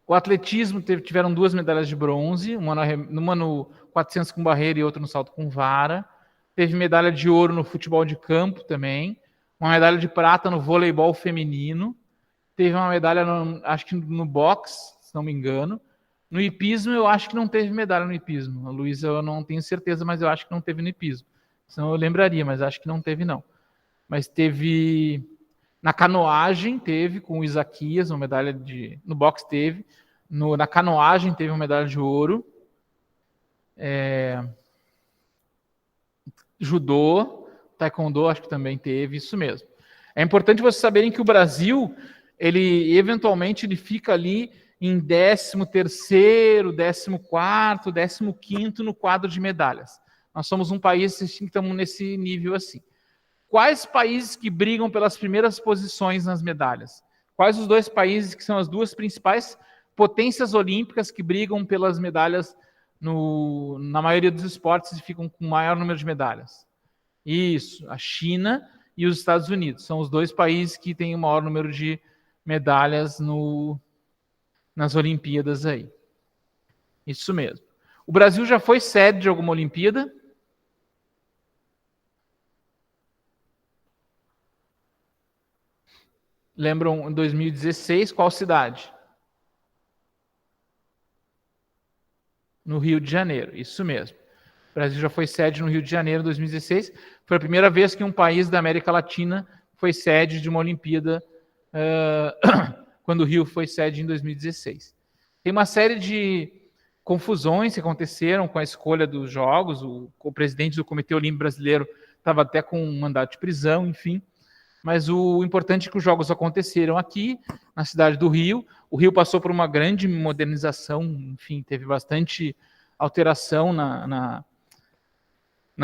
O atletismo tiveram 2 medalhas de bronze, uma no 400 com barreira e outra no salto com vara. Teve medalha de ouro no futebol de campo também. Uma medalha de prata no voleibol feminino. Teve uma medalha, acho que no boxe, se não me engano. No hipismo, eu acho que não teve medalha no hipismo. A Luísa, eu não tenho certeza, mas eu acho que não teve no hipismo. Senão eu lembraria, mas acho que não teve, não. Mas teve... Na canoagem teve, com o Isaquias, uma medalha de... No boxe teve. Na canoagem teve uma medalha de ouro. Judô, taekwondo, acho que também teve, isso mesmo. É importante vocês saberem que o Brasil, ele eventualmente ele fica ali em 13º, 14º, 15º no quadro de medalhas. Nós somos um país assim, que estamos nesse nível assim. Quais países que brigam pelas primeiras posições nas medalhas? Quais os 2 países que são as 2 principais potências olímpicas que brigam pelas medalhas na maioria dos esportes e ficam com o maior número de medalhas? Isso, a China e os Estados Unidos. São os 2 países que têm o maior número de medalhas nas Olimpíadas aí. Isso mesmo. O Brasil já foi sede de alguma Olimpíada? Lembram, em 2016, qual cidade? No Rio de Janeiro, isso mesmo. O Brasil já foi sede no Rio de Janeiro em 2016. Foi a primeira vez que um país da América Latina foi sede de uma Olimpíada, quando o Rio foi sede em 2016. Tem uma série de confusões que aconteceram com a escolha dos jogos. O presidente do Comitê Olímpico Brasileiro estava até com um mandato de prisão, enfim. Mas o importante é que os jogos aconteceram aqui, na cidade do Rio. O Rio passou por uma grande modernização, enfim, teve bastante alteração na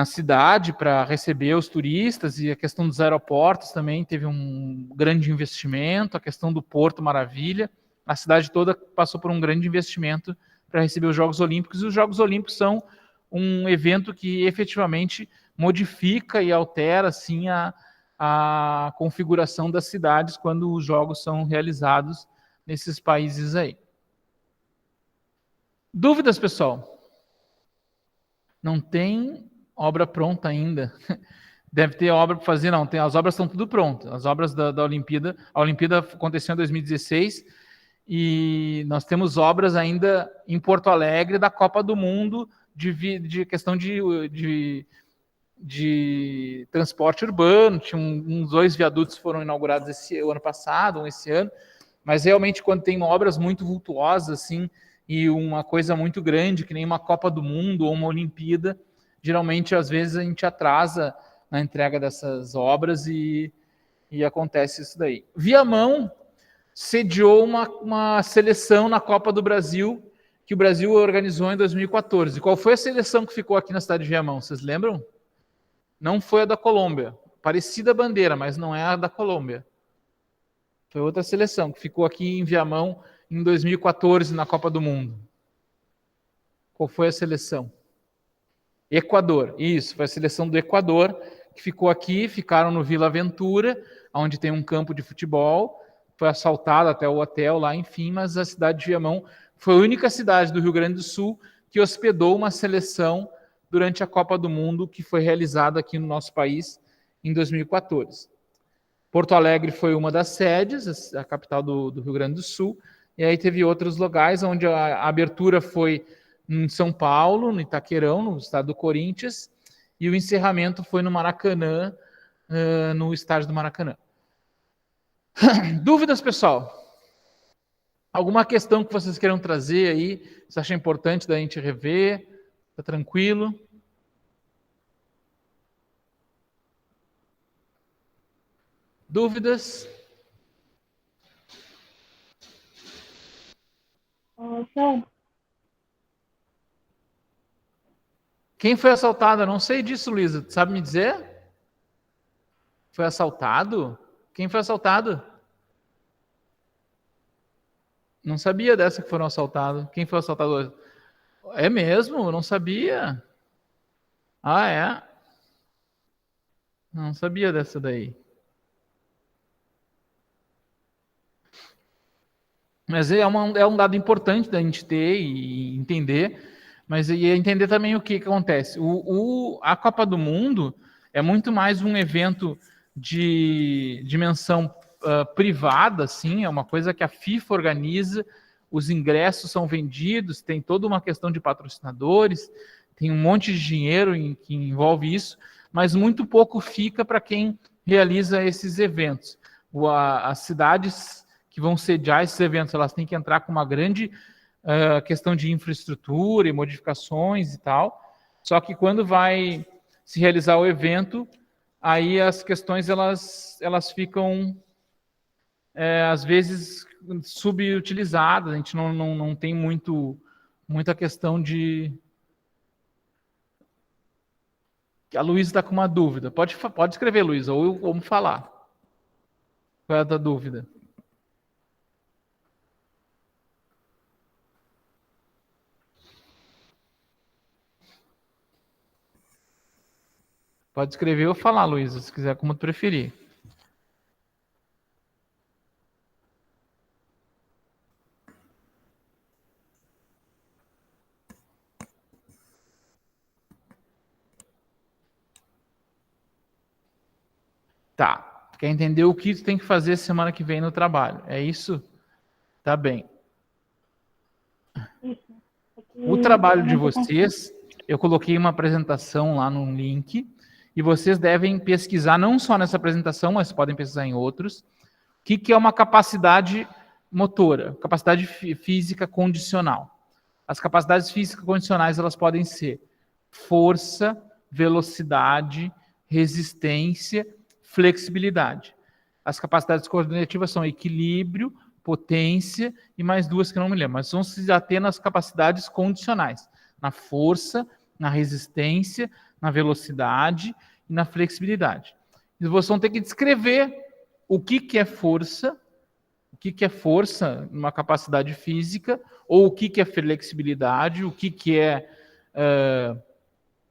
cidade para receber os turistas, e a questão dos aeroportos também teve um grande investimento, a questão do Porto Maravilha. A cidade toda passou por um grande investimento para receber os Jogos Olímpicos, e os Jogos Olímpicos são um evento que efetivamente modifica e altera, assim, a configuração das cidades quando os jogos são realizados nesses países aí. Dúvidas, pessoal? Não tem obra pronta ainda. Deve ter obra para fazer, não. As obras estão tudo prontas. As obras da Olimpíada. A Olimpíada aconteceu em 2016 e nós temos obras ainda em Porto Alegre da Copa do Mundo de questão de transporte urbano. Tinha uns 2 viadutos que foram inaugurados o ano passado, esse ano, mas realmente quando tem obras muito vultuosas assim, e uma coisa muito grande, que nem uma Copa do Mundo ou uma Olimpíada, geralmente às vezes a gente atrasa na entrega dessas obras e acontece isso daí. Viamão sediou uma seleção na Copa do Brasil, que o Brasil organizou em 2014. Qual foi a seleção que ficou aqui na cidade de Viamão? Vocês lembram? Não foi a da Colômbia. Parecida a bandeira, mas não é a da Colômbia. Foi outra seleção que ficou aqui em Viamão em 2014 na Copa do Mundo? Qual foi a seleção? Equador. Isso, foi a seleção do Equador, que ficou aqui, ficaram no Vila Aventura, onde tem um campo de futebol, foi assaltada até o hotel lá, enfim, mas a cidade de Viamão foi a única cidade do Rio Grande do Sul que hospedou uma seleção durante a Copa do Mundo, que foi realizada aqui no nosso país em 2014. Porto Alegre foi uma das sedes, a capital do Rio Grande do Sul, e aí teve outros lugares onde a abertura foi em São Paulo, no Itaquerão, no estado do Corinthians, e o encerramento foi no Maracanã, no estádio do Maracanã. Dúvidas, pessoal? Alguma questão que vocês queiram trazer aí? Vocês acham importante da gente rever? Tá tranquilo? Dúvidas? Sérgio, Quem foi assaltado? Eu não sei disso, Luísa. Tu sabe me dizer? Foi assaltado? Quem foi assaltado? Não sabia dessa que foram assaltados. Quem foi assaltado hoje? É mesmo? Eu não sabia. Ah, é? Não sabia dessa daí. Mas é um dado importante da gente ter e entender, mas e entender também o que acontece. A Copa do Mundo é muito mais um evento de dimensão privada, assim, é uma coisa que a FIFA organiza, os ingressos são vendidos, tem toda uma questão de patrocinadores, tem um monte de dinheiro que envolve isso, mas muito pouco fica para quem realiza esses eventos. As cidades que vão sediar esses eventos, elas têm que entrar com uma grande questão de infraestrutura e modificações e tal. Só que quando vai se realizar o evento, aí as questões elas ficam às vezes subutilizadas. A gente não tem muita questão de. A Luísa está com uma dúvida. Pode escrever, Luísa, ou vamos falar. Qual é a da dúvida? Pode escrever ou falar, Luísa, se quiser, como tu preferir. Tá. Quer entender o que tu tem que fazer semana que vem no trabalho? É isso? Tá bem. isso. É que O trabalho eu de não tô conseguindo. vocês, eu coloquei uma apresentação lá no link, e vocês devem pesquisar não só nessa apresentação, mas podem pesquisar em outros, o que é uma capacidade motora, capacidade física condicional. As capacidades físicas condicionais, elas podem ser força, velocidade, resistência, flexibilidade. As capacidades coordenativas são equilíbrio, potência e mais duas que eu não me lembro, mas vão se ater nas capacidades condicionais, na força, na resistência, na velocidade e na flexibilidade. E vocês vão ter que descrever o que é força, o que é força numa capacidade física, ou o que é flexibilidade, o que é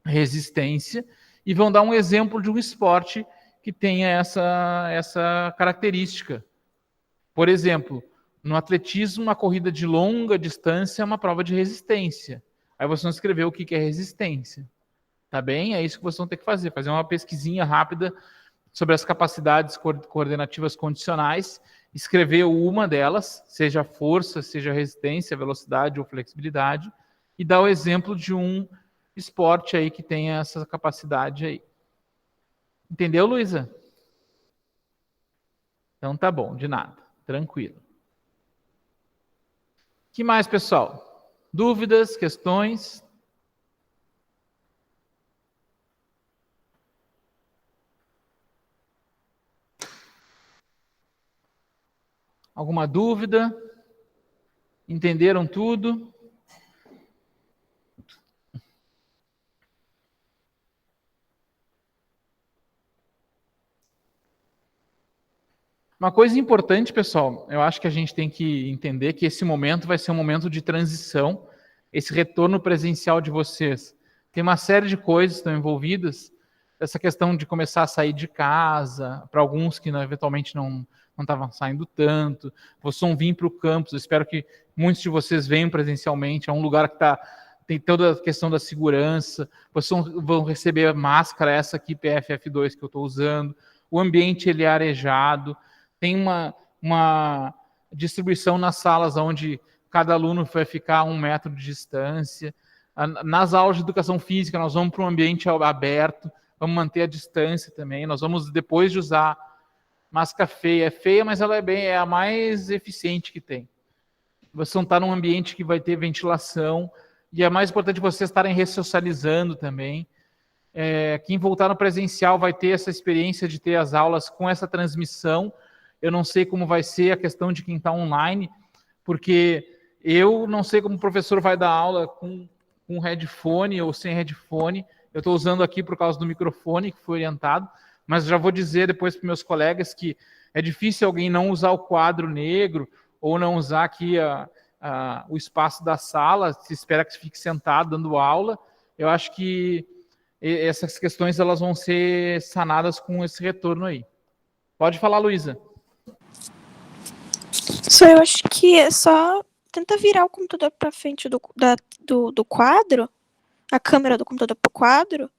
resistência, e vão dar um exemplo de um esporte que tenha essa característica. Por exemplo, no atletismo, uma corrida de longa distância é uma prova de resistência. Aí vocês vão escrever o que é resistência. Tá bem? É isso que vocês vão ter que fazer uma pesquisinha rápida sobre as capacidades coordenativas condicionais, escrever uma delas, seja força, seja resistência, velocidade ou flexibilidade, e dar o exemplo de um esporte aí que tenha essa capacidade aí. Entendeu, Luísa? Então tá bom, de nada. Tranquilo. Que mais, pessoal? Dúvidas, questões? Alguma dúvida? Entenderam tudo? Uma coisa importante, pessoal, eu acho que a gente tem que entender que esse momento vai ser um momento de transição, esse retorno presencial de vocês. Tem uma série de coisas que estão envolvidas, essa questão de começar a sair de casa, para alguns que eventualmente não estavam saindo tanto, vocês vão vir para o campus, eu espero que muitos de vocês venham presencialmente, é um lugar que tem toda a questão da segurança, vocês vão receber máscara, essa aqui, PFF2 que eu estou usando, o ambiente ele é arejado, tem uma distribuição nas salas onde cada aluno vai ficar a 1 metro de distância. Nas aulas de educação física, nós vamos para um ambiente aberto, vamos manter a distância também. Nós vamos, depois de usar máscara feia, é feia, mas ela é a mais eficiente que tem. Vocês vão estar num ambiente que vai ter ventilação, e é mais importante vocês estarem ressocializando também. Quem voltar no presencial vai ter essa experiência de ter as aulas com essa transmissão. Eu não sei como vai ser a questão de quem está online, porque eu não sei como o professor vai dar aula com headphone ou sem headphone. Eu estou usando aqui por causa do microfone que foi orientado, mas já vou dizer depois para meus colegas que é difícil alguém não usar o quadro negro ou não usar aqui o espaço da sala, se espera que fique sentado dando aula. Eu acho que essas questões elas vão ser sanadas com esse retorno aí. Pode falar, Luísa. Eu acho que é só tentar virar o computador para frente do quadro, a câmera do computador pro quadro,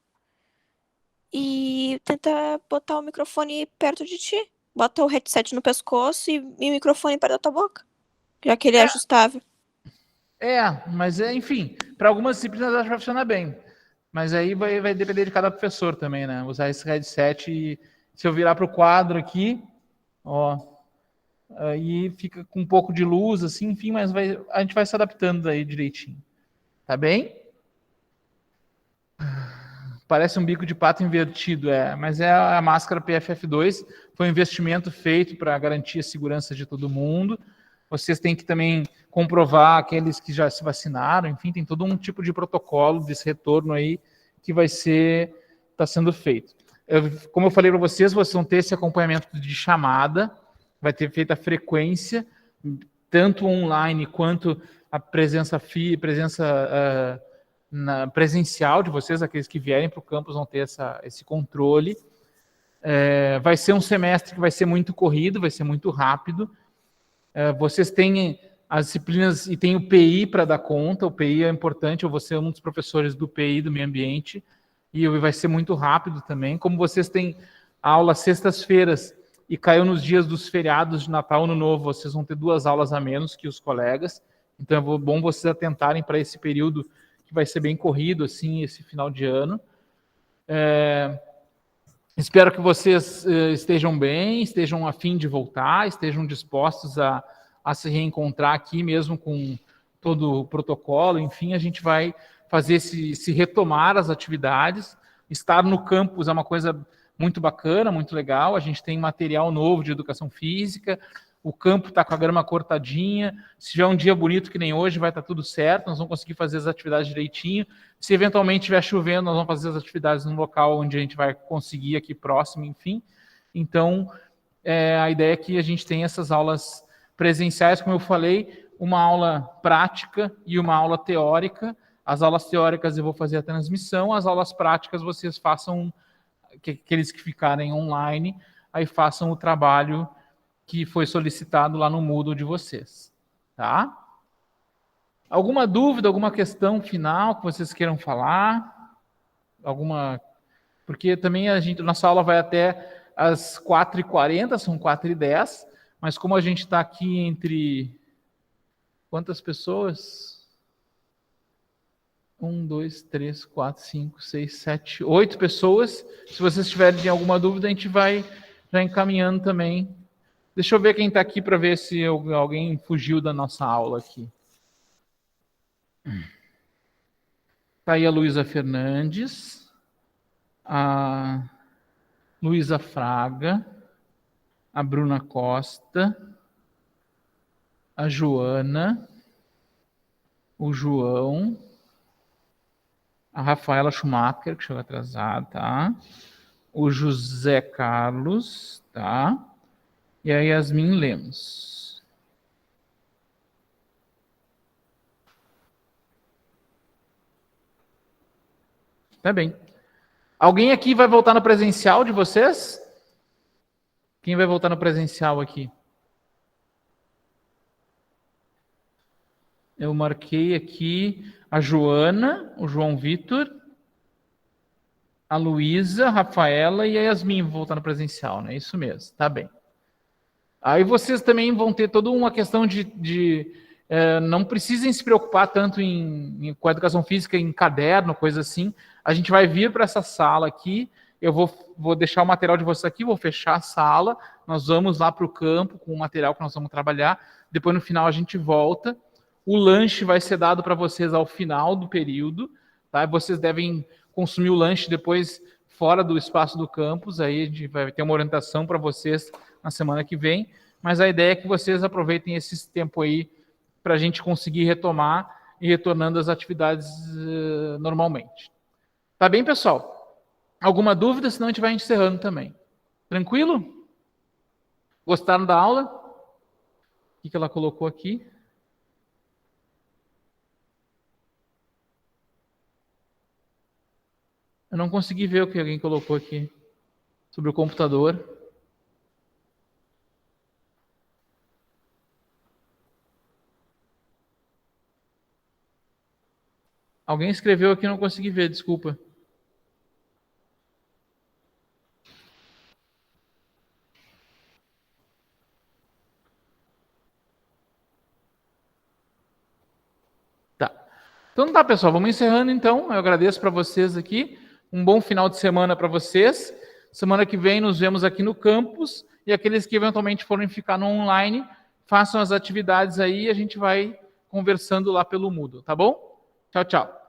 e tentar botar o microfone perto de ti. Bota o headset no pescoço e o microfone perto da tua boca, já que ele é ajustável. Mas enfim, para algumas disciplinas acho que vai funcionar bem. Mas aí vai depender de cada professor também, né? Usar esse headset e se eu virar para o quadro aqui, aí fica com um pouco de luz, assim, enfim, mas a gente vai se adaptando aí direitinho. Tá bem? Parece um bico de pato invertido, mas é a máscara PFF2, foi um investimento feito para garantir a segurança de todo mundo. Vocês têm que também comprovar aqueles que já se vacinaram, enfim, tem todo um tipo de protocolo desse retorno aí que está sendo feito. Como eu falei para vocês vão ter esse acompanhamento de chamada, vai ter feita a frequência, tanto online quanto a presença presencial de vocês, aqueles que vierem para o campus vão ter esse controle. Vai ser um semestre que vai ser muito corrido, vai ser muito rápido. Vocês têm as disciplinas e tem o PI para dar conta, o PI é importante, eu vou ser um dos professores do PI, do meio ambiente, e vai ser muito rápido também. Como vocês têm aula sextas-feiras e caiu nos dias dos feriados de Natal, Ano Novo, vocês vão ter 2 aulas a menos que os colegas, então é bom vocês atentarem para esse período que vai ser bem corrido, assim, esse final de ano. Espero que vocês estejam bem, estejam a fim de voltar, estejam dispostos a se reencontrar aqui, mesmo com todo o protocolo. Enfim, a gente vai fazer se retomar as atividades. Estar no campus é uma coisa muito bacana, muito legal. A gente tem material novo de educação física, o campo está com a grama cortadinha, se tiver um dia bonito que nem hoje, vai estar tudo certo, nós vamos conseguir fazer as atividades direitinho. Se eventualmente estiver chovendo, nós vamos fazer as atividades no local onde a gente vai conseguir aqui próximo, enfim. Então, a ideia é que a gente tenha essas aulas presenciais, como eu falei, uma aula prática e uma aula teórica. As aulas teóricas eu vou fazer a transmissão, as aulas práticas vocês façam, aqueles que ficarem online, aí façam o trabalho que foi solicitado lá no Moodle de vocês, tá? Alguma dúvida, alguma questão final que vocês queiram falar? Porque também nossa aula vai até às 4h40, são 4h10, mas como a gente está aqui entre quantas pessoas? 1, 2, 3, 4, 5, 6, 7, 8 pessoas. Se vocês tiverem alguma dúvida, a gente vai já encaminhando também. Deixa eu ver quem está aqui para ver se alguém fugiu da nossa aula aqui. Está aí a Luísa Fernandes, a Luísa Fraga, a Bruna Costa, a Joana, o João, a Rafaela Schumacher, que chegou atrasada, tá? O José Carlos, tá? e a Yasmin Lemos. Tá bem. Alguém aqui vai voltar no presencial de vocês? Quem vai voltar no presencial aqui? Eu marquei aqui a Joana, o João Vitor, a Luísa, a Rafaela e a Yasmin vão voltar no presencial, né? Isso mesmo, tá bem. Aí vocês também vão ter toda uma questão não precisem se preocupar tanto com a educação física em caderno, coisa assim. A gente vai vir para essa sala aqui, eu vou deixar o material de vocês aqui, vou fechar a sala, nós vamos lá para o campo com o material que nós vamos trabalhar, depois no final a gente volta. O lanche vai ser dado para vocês ao final do período, tá? Vocês devem consumir o lanche depois fora do espaço do campus, aí a gente vai ter uma orientação para vocês na semana que vem, mas a ideia é que vocês aproveitem esse tempo aí para a gente conseguir retomar e retornando às atividades normalmente. Tá bem, pessoal? Alguma dúvida? Senão a gente vai encerrando também. Tranquilo? Gostaram da aula? O que ela colocou aqui? Eu não consegui ver o que alguém colocou aqui sobre o computador. Alguém escreveu aqui e não consegui ver, desculpa. Tá. Então tá, pessoal, vamos encerrando então. Eu agradeço para vocês aqui. Um bom final de semana para vocês. Semana que vem nos vemos aqui no campus e aqueles que eventualmente forem ficar no online, façam as atividades aí e a gente vai conversando lá pelo Moodle, tá bom? Tchau, tchau.